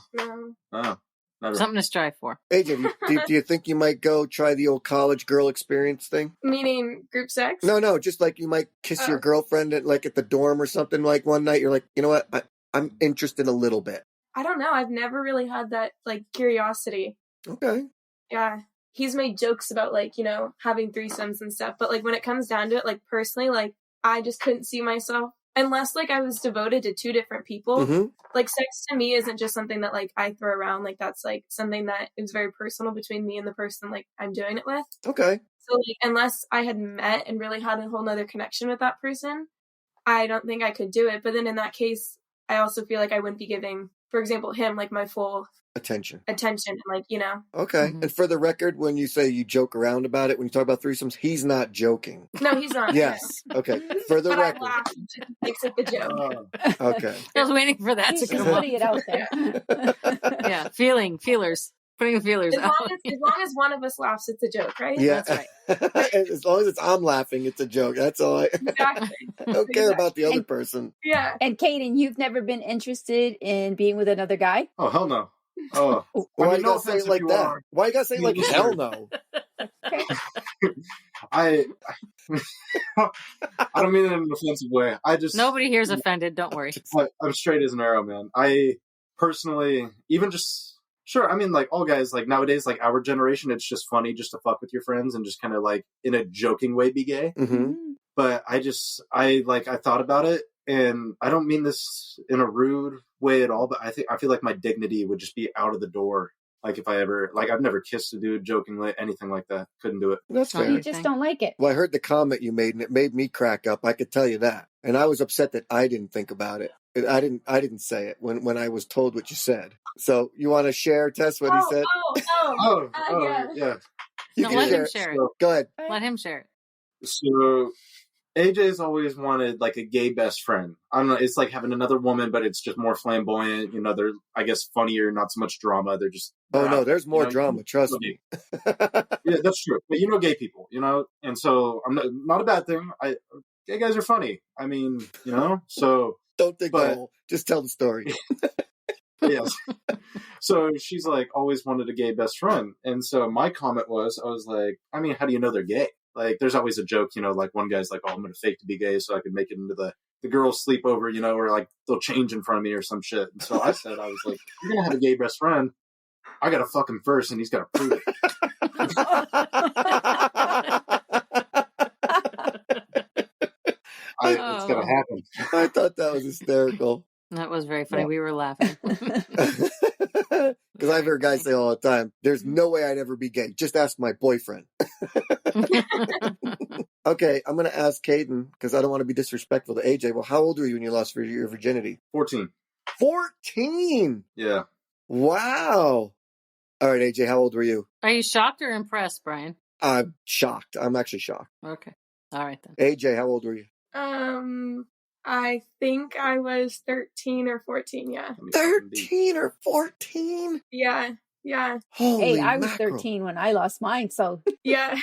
No. Never. something to strive for. AJ, do you think you might go try the old college girl experience thing? Meaning group sex? No, just like you might kiss your girlfriend at the dorm or something, like one night. You're like, you know what? I'm interested a little bit. I don't know. I've never really had that, like, curiosity. Okay. Yeah. He's made jokes about, like, having threesomes and stuff. But, like, when it comes down to it, like, personally, like, I just couldn't see myself. Unless, like, I was devoted to two different people. Mm-hmm. Like, sex to me isn't just something that, like, I throw around. Like, that's, like, something that is very personal between me and the person, like, I'm doing it with. Okay. So, like, unless I had met and really had a whole nother connection with that person, I don't think I could do it. But then in that case, I also feel like I wouldn't be giving, for example, him, like, my full attention. attention, like, you know. Okay. Mhm. And for the record, when you say you joke around about it, when you talk about threesomes, he's not joking. No, he's not. Yes. Okay. For the But I record. laugh. He thinks it's a joke. Okay. I was waiting for that He's to just come up. putting it out there. Yeah, feelers. Putting the feelers As out. long as one of us laughs, it's a joke, right? Yeah. That's right. As long as I'm laughing, it's a joke. That's all. I Exactly. don't care about the other And- person. Yeah. And Kaden, you've never been interested in being with another guy? Oh, hell no. Oh, Why mean, you no gotta say offense it if like you that? are. Why you gotta say it like You hell listener. no? I don't mean it in an offensive way. I just Nobody here's offended. Don't worry. I'm straight as an arrow, man. I personally, even just sure. I mean, like all guys, like nowadays, like our generation, it's just funny just to fuck with your friends and just kind of like in a joking way be gay. Mm-hmm. But I thought about it, and I don't mean this in a rude way at all. But I feel like my dignity would just be out of the door. Like if I ever, like I've never kissed a dude jokingly, anything like that. Couldn't do it. That's Not fair. You just don't like it. Well, I heard the comment you made, and it made me crack up. I could tell you that, and I was upset that I didn't think about it. I didn't say it when I was told what you said. So you want to share, Tess, what he said? Yeah. You No, can let share him it. share it. Go ahead. Let him share it. So AJ's always wanted like a gay best friend. I don't know. It's like having another woman, but it's just more flamboyant. You know, they're, I guess, funnier, not so much drama. They're just. Oh no, there's more you know, drama. Trust me. Yeah, that's true. But you know, gay people, you know, and so I'm not a bad thing. Gay guys are funny. I mean, you know, so Don't dig the hole. Just tell the story. yes. So she's like always wanted a gay best friend, and so my comment was, I was like, I mean, how do you know they're gay? Like, there's always a joke, you know, like one guy's like, oh, I'm gonna fake to be gay so I can make it into the girls' sleepover, you know, or like they'll change in front of me or some shit. And so I said, I was like, you're gonna have a gay best friend. I gotta fuck him first, and he's gotta prove it. It's gonna happen. I thought that was hysterical. That was very funny. Yeah. We were laughing. Because I've heard guys say all the time, there's no way I'd ever be gay. Just ask my boyfriend. Okay, I'm going to ask Kaden, because I don't want to be disrespectful to AJ. Well, how old were you when you lost your virginity? 14. 14! Yeah. Wow. All right, AJ, how old were you? Are you shocked or impressed, Brian? I'm shocked. I'm actually shocked. Okay. All right then. AJ, how old were you? I think I was 13 or 14. Yeah. 13 or 14? Yeah. Holy Hey, I was mackerel. 13 when I lost mine, so Yeah.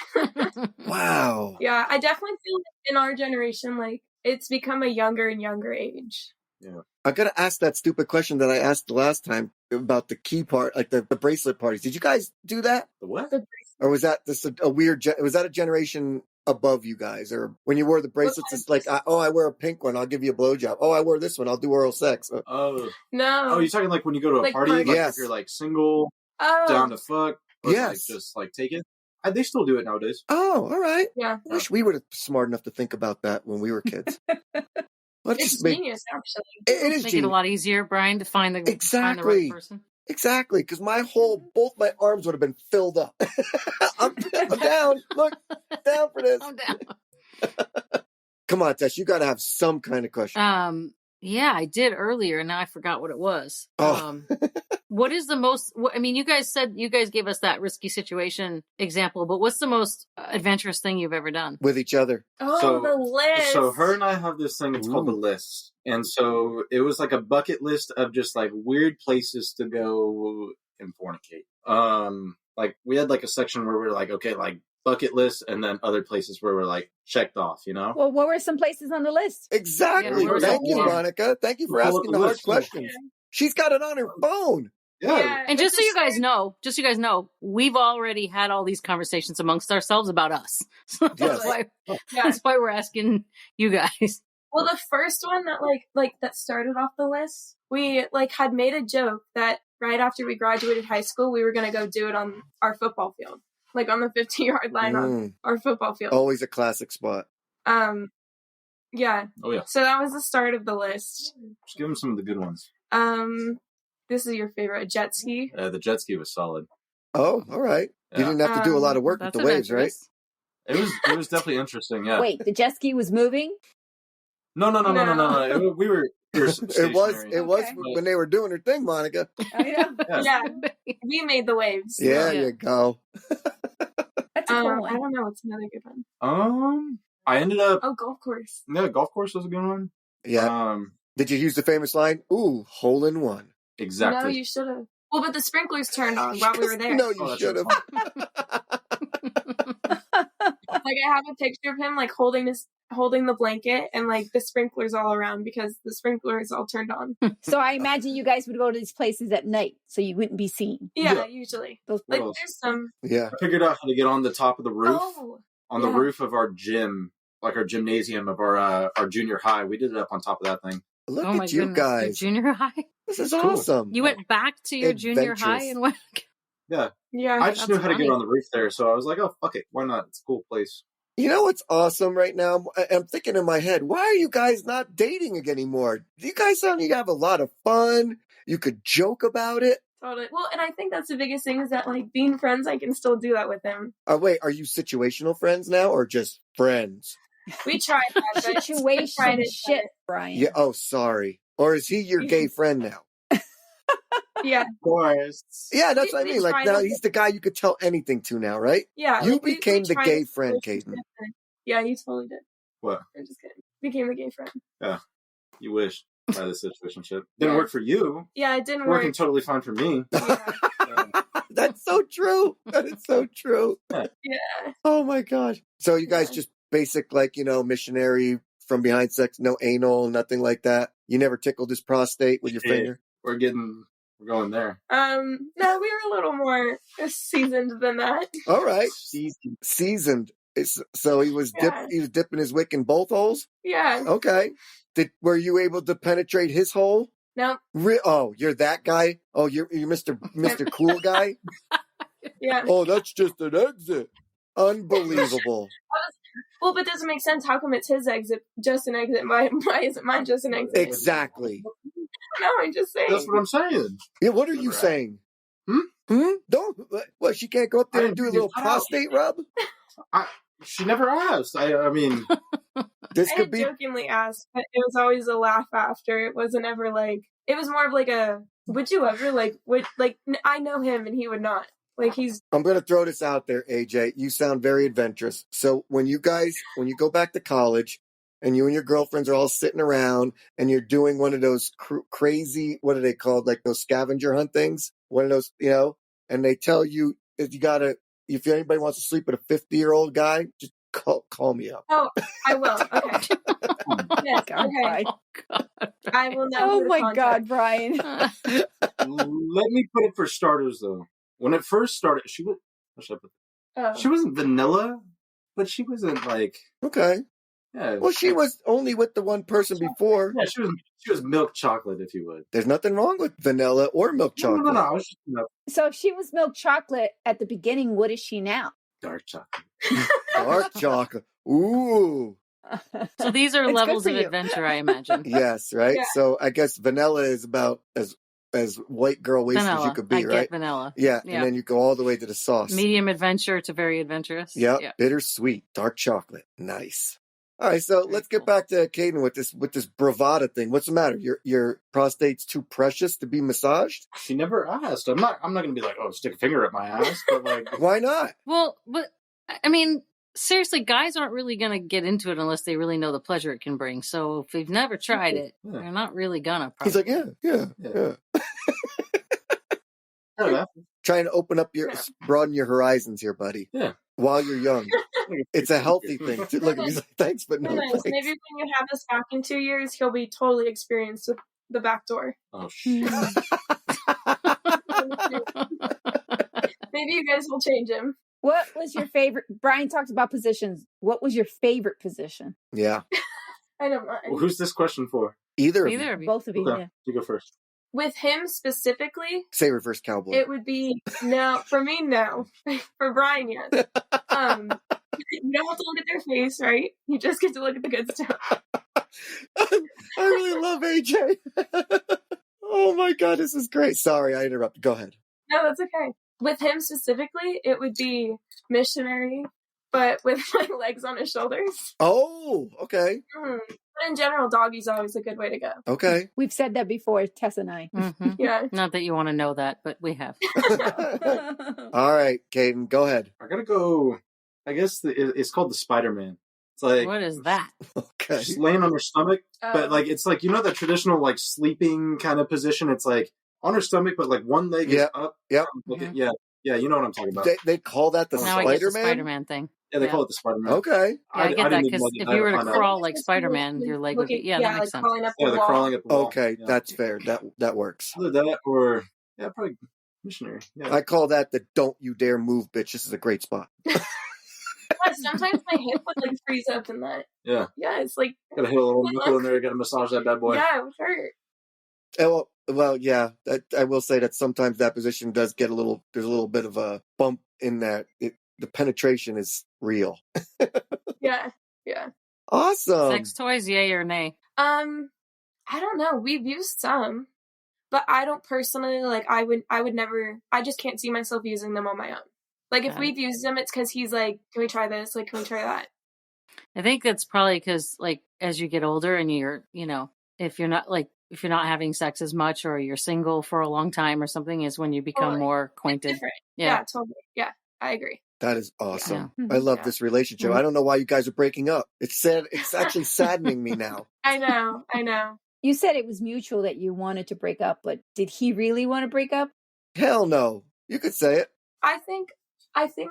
Wow. Yeah. I definitely feel like in our generation, like it's become a younger and younger age. Yeah. I got to ask that stupid question that I asked the last time about the key part, like the bracelet parties. Did you guys do that? The what? Or was that just a weird, was that a generation above you guys? Or when you wore the bracelets, it's like, oh, I wear a pink one, I'll give you a blowjob. Oh, I wear this one, I'll do oral sex. Oh, No. you're talking like when you go to a Like party, like Yes. if you're like single, Oh. down to fuck, or like Yes. just like take it. They still do it nowadays. Oh, all right. Yeah. I wish we were smart enough to think about that when we were kids. Let's It's just make genius, actually. it is Make it a genius. lot easier, Brian, to find the find the Exactly. right person. Exactly, because both my arms would have been filled up. I'm down. Look, down for this. I'm down. Come on, Tess, you got to have some kind of question. Yeah, I did earlier, and now I forgot what it was. Oh. What is the most? I mean, you guys gave us that risky situation example, but what's the most adventurous thing you've ever done? With each other. Oh, So- the list. So her and I have this thing, it's called the Ooh. list. And so it was like a bucket list of just like weird places to go and fornicate. Like we had like a section where we were like, okay, like bucket list, and then other places where we're like checked off, you know? well, what were some places on the list? Exactly. Yeah, where's Thank that you, one? Monica. Thank you for Pull up asking the the hard list. questions. She's got it on her phone. Yeah. And just so you guys Interesting. know, we've already had all these conversations amongst ourselves about us. So Yes. Yeah. that's why we're asking you guys. Well, the first one that like that started off the list, we like had made a joke that right after we graduated high school, we were gonna go do it on our football field, like on the 50-yard line on our football field. Always a classic spot. Yeah. Oh, yeah. So that was the start of the list. Just give them some of the good ones. This is your favorite, jet ski. The jet ski was solid. Oh, all right. You Yeah. didn't have to do a lot of work with That's the waves, right? adventurous. It was definitely interesting, yeah. Wait, the jet ski was moving? No. We were stationary. It was Okay. when they were doing their thing, Monica. Oh, yeah. Yeah, we made the waves. Yeah, Yeah. you go. That's a cool I one. don't know what's another good one. I ended up. Oh, golf course. Yeah, golf course was a good one. Yeah. Did you use the famous line? Ooh, hole in one. Exactly. No, you should have. Well, but the sprinklers turned on while we were there. No, you that's should have. Like I have a picture of him like holding the blanket and like the sprinklers all around because the sprinklers all turned on. So I imagine you guys would go to these places at night so you wouldn't be seen. Yeah, usually. Those What Like else? there's some. Yeah. I figured out how to get on the top of the roof. Oh, The yeah. roof of our gym, like our gymnasium of our junior high. We did it up on top of that thing. Look Oh my at you goodness. Your guys. junior high? This is Cool. awesome. You went back to your junior high Adventurous. and went. Yeah. Yeah. I just That's knew how to funny. get on the roof there, so I was like, oh, fuck it. Why not? It's a cool place. You know what's awesome right now? I'm thinking in my head, why are you guys not dating anymore? You guys sound like you have a lot of fun. You could joke about it. Totally. Well, and I think that's the biggest thing is that like being friends, I can still do that with him. Wait, are you situational friends now or just friends? We tried that. But we tried Situation it, shit, Brian. Yeah. Oh, sorry. Or is he your gay friend now? Yeah. Of course. Yeah, that's We- what I we mean. Like tried now it. he's the guy you could tell anything to now, right? Yeah. You like, we became the tried gay it. friend, Kaden. Yeah, you totally did. What? I'm just kidding. Became the gay friend. You wish by the situationship. Didn't Yeah. work for you. Yeah, it didn't Working work. totally fine for me. Yeah. That's so true. That is so true. Yeah. Oh my gosh. So you guys Yeah. just basic, like, missionary from behind sex, no anal, nothing like that. You never tickled his prostate with your Yeah. finger. We're going there. No, we were a little more seasoned than that. All right. Season. Seasoned. So he was Yeah. he was dipping his wick in both holes. Yeah. Okay. Were you able to penetrate his hole? No. Oh, you're that guy. Oh, you're Mr. Cool guy. Yeah. Oh, that's just an exit. Unbelievable. Well, but it doesn't make sense. How come it's his exit, just an exit? Why isn't mine just an exit? Exactly. No, I'm just saying. That's what I'm saying. Yeah. What are you Right. saying? Hmm? Don't. What? She can't go up there and do a little prostate rub. She never asked. I mean, This I could had be. jokingly asked, but it was always a laugh after. It wasn't ever like. It was more of like a. Would you ever I know him and he would not. Like he's. I'm going to throw this out there, AJ. You sound very adventurous. So when you go back to college and you and your girlfriends are all sitting around and you're doing one of those crazy, what are they called? Like those scavenger hunt things? One of those, and they tell you if anybody wants to sleep with a 50-year-old guy, just call me up. Oh, I will. Okay. Yes. God, Okay. Brian. I will know. Oh who to my contact. God, Brian. let me put it for starters, though. When it first started, she Oh. wasn't vanilla, but she wasn't like, Okay. yeah. Well, she was only with the one person before. Yeah, she was milk chocolate, if you would. There's nothing wrong with vanilla or milk chocolate. No. I was just So if she was milk chocolate at the beginning, what is she now? dark chocolate. Dark chocolate. Ooh. So these are It's good levels for of you. adventure, I imagine. Yes, right? Yeah. So I guess vanilla is about as white girl wasted as you Vanilla. could be, I right? get vanilla. Yeah, Yeah. and then you go all the way to the sauce. Medium adventure to very adventurous. Yep, Yeah. bittersweet, dark chocolate. Nice. All right, so let's get back to Kaden with this bravada thing. What's the matter? Your prostate's too precious to be massaged? She never asked. I'm not gonna be like, oh, stick a finger up my ass, but like, Why not? Well, but I mean, seriously, guys aren't really going to get into it unless they really know the pleasure it can bring. So if they've never tried it, Yeah. they're not really gonna. He's like, yeah. Yeah. fair enough. Trying to open up broaden your horizons here, buddy. Yeah. While you're young. It's a healthy thing. Look, he's like, thanks, but no Who knows? thanks. Maybe when you have this back in 2 years, he'll be totally experienced with the back door. Oh shit. Maybe you guys will change him. What was your favorite? Brian talked about positions. What was your favorite position? Yeah. I don't mind. Well, who's this question for? Either of you. Either of you. Both of you. Okay, Yeah. you go first. With him specifically, Say reverse cowboy. it would be no. For me, no. For Brian, yes. You don't have to look at their face, right? You just get to look at the good stuff. I really love AJ. Oh my God, this is great. Sorry, I interrupted. Go ahead. No, that's okay. With him specifically, it would be missionary, but with my legs on his shoulders. Oh, okay. Like But in general, doggy's always a good way to go. Okay. We've said that before, Tess and I. Mhm. Yeah. Not that you want to know that, but we have. All right, Kaden, go ahead. I gotta go. I guess it's called the Spider-Man. It's like What is that? Okay. just laying on her stomach, but like it's like, you know, the traditional like sleeping kind of position. It's like on her stomach, but like one leg is up. Yep. Mhm. Yeah, you know what I'm talking about. They call that the Now I get the Spider-Man? Spider-Man thing. Yeah, they Yeah. call it the Spider-Man. Okay. Yeah, I get that didn't even because know if that. you were to I know. crawl like Spider-Man, your leg would be. Yeah, that like makes sense. crawling up Yeah, the they're wall. crawling up the wall. Okay, Yeah. that's fair. That works. Either that or probably missionary. Yeah. I call that the don't you dare move, bitch. This is a great spot. Yeah, sometimes my hip would like freeze up in that. Yeah. Yeah, it's like Gotta hit a little knuckle in there. Gotta massage that bad boy. yeah, it would hurt. Well, yeah. I will say that sometimes that position does get there's a little bit of a bump in that. The penetration is real. Yeah. Awesome. Sex toys, yay or nay? I don't know. We've used some, but I don't personally like. I would never. I just can't see myself using them on my own. Like if Got it. we've used them, it's because he's like, "Can we try this? Like, can we try that?" I think that's probably because, like, as you get older and you're, if you're not having sex as much or you're single for a long time or something, is when you become Totally. more It's acquainted. different. Yeah. Yeah, totally. Yeah, I agree. That is awesome. Yeah. I love Yeah. this relationship. Mhm. I don't know why you guys are breaking up. It's sad. It's actually saddening me now. I know. You said it was mutual that you wanted to break up, but did he really want to break up? Hell no. You could say it. I think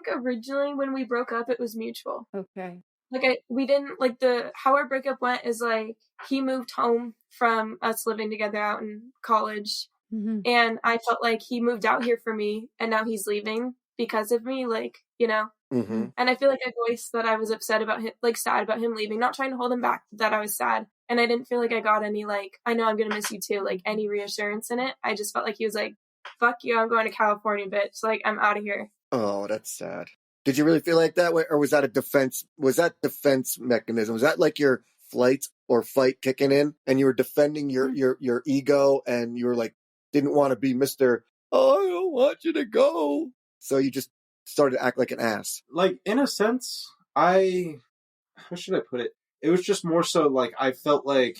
originally when we broke up, it was mutual. Okay. Like we didn't like how our breakup went is like he moved home from us living together out in college, Mm-hmm. and I felt like he moved out here for me, and now he's leaving because of me, like, you know. Mm-hmm. And I feel like I voiced that I was upset about him, like sad about him leaving, not trying to hold him back, that I was sad. And I didn't feel like I got any, like, I know I'm going to miss you too, like any reassurance in it. I just felt like he was like, fuck you, I'm going to California, bitch. Like, I'm out of here. Oh, that's sad. Did you really feel like that way? Or was that a defense? Was that defense mechanism? Was that like your flight or fight kicking in and you were defending your ego and you were like, didn't want to be Mr. Oh, I don't want you to go. So you just started to act like an ass. Like, in a sense, how should I put it? It was just more so like I felt like,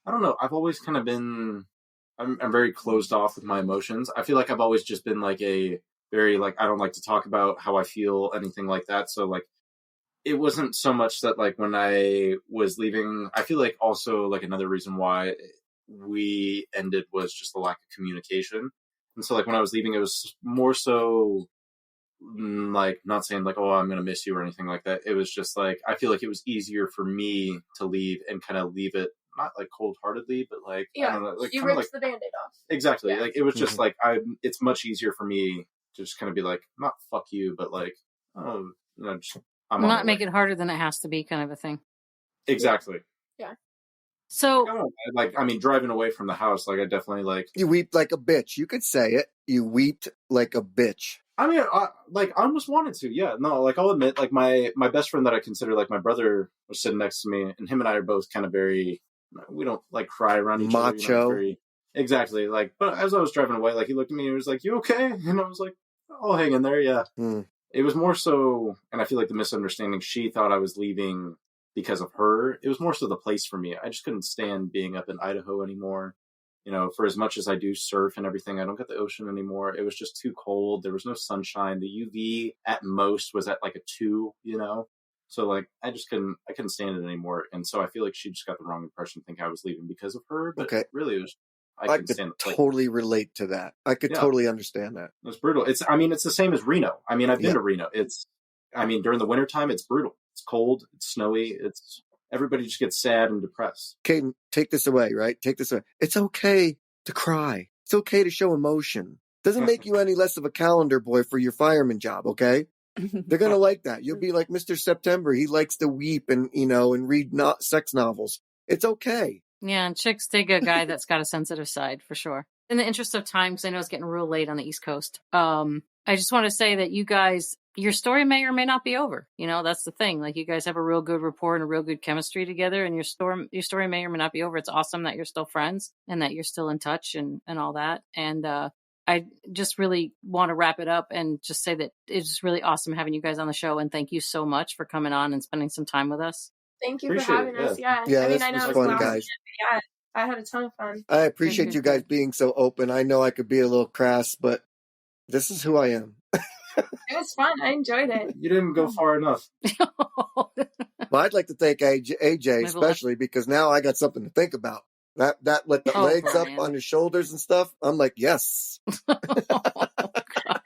I don't know, I've always kind of been, I'm very closed off with my emotions. I feel like I've always just been like a very, like, I don't like to talk about how I feel, anything like that. So like, it wasn't so much that like when I was leaving, I feel like also like another reason why we ended was just the lack of communication. And so like when I was leaving, it was more so like not saying like, oh, I'm going to miss you or anything like that. It was just like, I feel like it was easier for me to leave and kind of leave it, not like cold-heartedly, but like, I don't know, like You kind of ripped like, the Band-Aid off. exactly. Yeah. Like it was just like, it's much easier for me to just kind of be like, not fuck you, but like, oh, you know, just, I'm on Not my make way. it harder than it has to be, kind of a thing. Exactly. So, I don't know, like, I mean, driving away from the house, like I definitely like, You weeped like a bitch. You could say it. You weeped like a bitch. I mean, I almost wanted to, yeah. No, like I'll admit, like my best friend that I consider like my brother was sitting next to me, and him and I are both kind of very, we don't like cry around each other. Macho. Very, exactly. Like, but as I was driving away, like he looked at me and he was like, "You okay?" And I was like, "I'll hang in there." Yeah. It was more so, and I feel like the misunderstanding. She thought I was leaving because of her. It was more so the place for me. I just couldn't stand being up in Idaho anymore. You know, for as much as I do surf and everything, I don't get the ocean anymore. It was just too cold. There was no sunshine. The UV at most was at like a 2, you know? So like, I couldn't stand it anymore. And so I feel like she just got the wrong impression, think I was leaving because of her. But Okay. really it was, I I couldn't could stand it. Like, totally relate to that. I could Yeah. totally understand that. it was brutal. It's the same as Reno. I mean, I've been Yeah. to Reno. During the wintertime, it's brutal. It's cold. It's snowy. Everybody just gets sad and depressed. Kaden, take this away, right? Take this away. It's okay to cry. It's okay to show emotion. Doesn't make you any less of a calendar boy for your fireman job, okay? They're going to like that. You'll be like Mr. September. He likes to weep and read sex novels. It's okay. yeah, and chicks dig a guy that's got a sensitive side, for sure. In the interest of time, because I know it's getting real late on the East Coast, I just want to say that you guys, your story may or may not be over. You know, that's the thing. Like, you guys have a real good rapport and a real good chemistry together, and your story may or may not be over. It's awesome that you're still friends and that you're still in touch and all that. And I just really want to wrap it up and just say that it's really awesome having you guys on the show. And thank you so much for coming on and spending some time with us. Thank you Appreciate for having it, us. Yeah. Yeah, I mean, this I know was it was fun, last guys. minute, but yeah, I had a ton of fun. I appreciate you guys being so open. I know I could be a little crass, but this is who I am. It was fun. I enjoyed it. You didn't go far enough. Well, I'd like to thank AJ especially because now I got something to think about. That let the legs Brian. up on his shoulders and stuff. I'm like, yes. There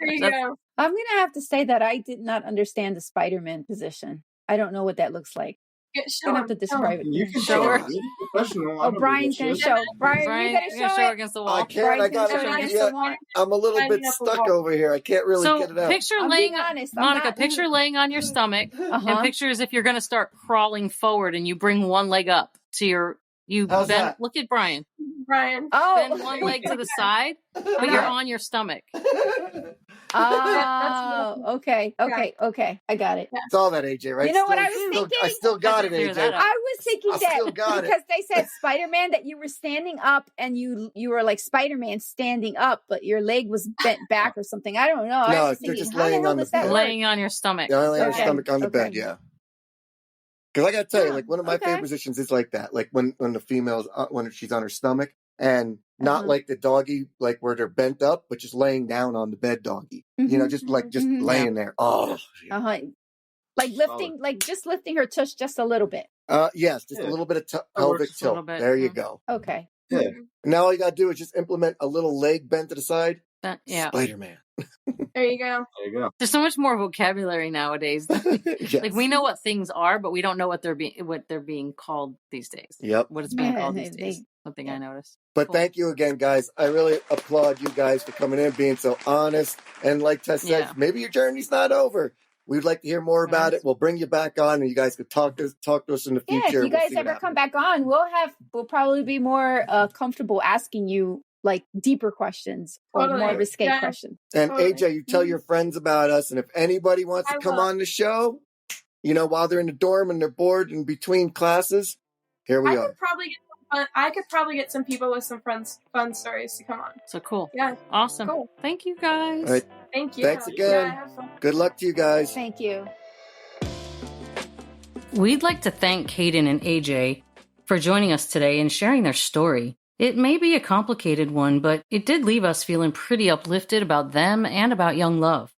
you go. I'm going to have to say that I did not understand the Spider-Man position. I don't know what that looks like. Get You're going to have to shown. describe it. You can Show show her. her. You're professional. Oh, Brian's going to show. Brian, Brian, you're going to show it. against the I wall. can't. I Brian's got gonna show it it. against Yeah, the wall. I'm a little bit Lining up a stuck wall. over here. I can't really So get it out. picture I'm laying, being honest. I'm Monica, not- picture laying on your stomach, and Uh-huh. picture as if you're going to start crawling forward, and you bring one leg up to your. You How's bend. that? Look at Brian. Brian. Bend Oh, one leg to the side, but you're on your stomach. oh, okay. I got it. It's all that AJ, right? You know what Still- I was still- thinking? I still got it, Figure that AJ. out. I was thinking I that still got it. because they said Spider-Man that you were standing up and you were like Spider-Man standing up, but your leg was bent back or something. I don't know. I No, was they're thinking, just how the laying hell on the does that bed. work? Laying on your stomach. Yeah, only on her Okay, stomach on the okay. bed, yeah. Because I got to tell you, Yeah, like one of my okay. favorite positions is like that, like when the female's when she's on her stomach and not Uh-huh. like the doggy, like where they're bent up, but just laying down on the bed doggy. You know, Mhm, just like just mhm. laying there. Oh, Uh-huh. Like lifting, like just lifting her tush just a little bit. yes, just a Yeah. little bit of Or pelvic just a little tilt. bit, There you mhm. go. Okay. Yeah. And now all you got to do is just implement a little leg bent to the side. Yeah. Spider-Man. There you go. There you go. There's so much more vocabulary nowadays. Yes. Like we know what things are, but we don't know what they're being called these days. Yep. What it's being Yeah, called these they- days. Something I noticed. But Cool. thank you again, guys. I really applaud you guys for coming in, being so honest. And like Tess said, Yeah. maybe your journey's not over. We'd like to hear more about Yes. it. We'll bring you back on, and you guys could talk to us in the Yeah, future. if you guys We'll see ever what come happens. back on, we'll probably be more comfortable asking you like deeper questions or Totally. more risque Yeah. questions. And Totally. AJ, you tell your friends about us. And if anybody wants to I come will. on the show, you know, while they're in the dorm and they're bored in between classes, here we I are. could probably get some people with some fun stories to come on. So cool. Yeah. Awesome. Cool. Thank you guys. All right. Thank you. Thanks again. Yeah, have fun. Good luck to you guys. Thank you. We'd like to thank Kaden and AJ for joining us today and sharing their story. It may be a complicated one, but it did leave us feeling pretty uplifted about them and about young love.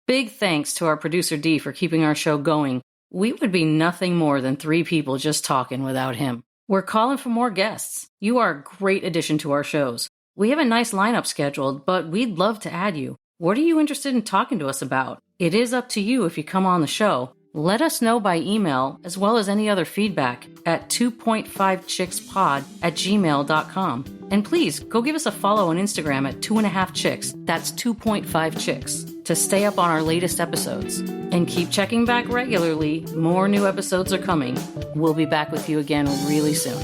Big thanks to our producer D for keeping our show going. We would be nothing more than three people just talking without him. We're calling for more guests. You are a great addition to our shows. We have a nice lineup scheduled, but we'd love to add you. What are you interested in talking to us about? It is up to you if you come on the show. Let us know by email, as well as any other feedback, at 2.5chickspod@gmail.com. And please, go give us a follow on Instagram at 2.5chicks, that's 2.5 chicks, to stay up on our latest episodes. And keep checking back regularly, more new episodes are coming. We'll be back with you again really soon.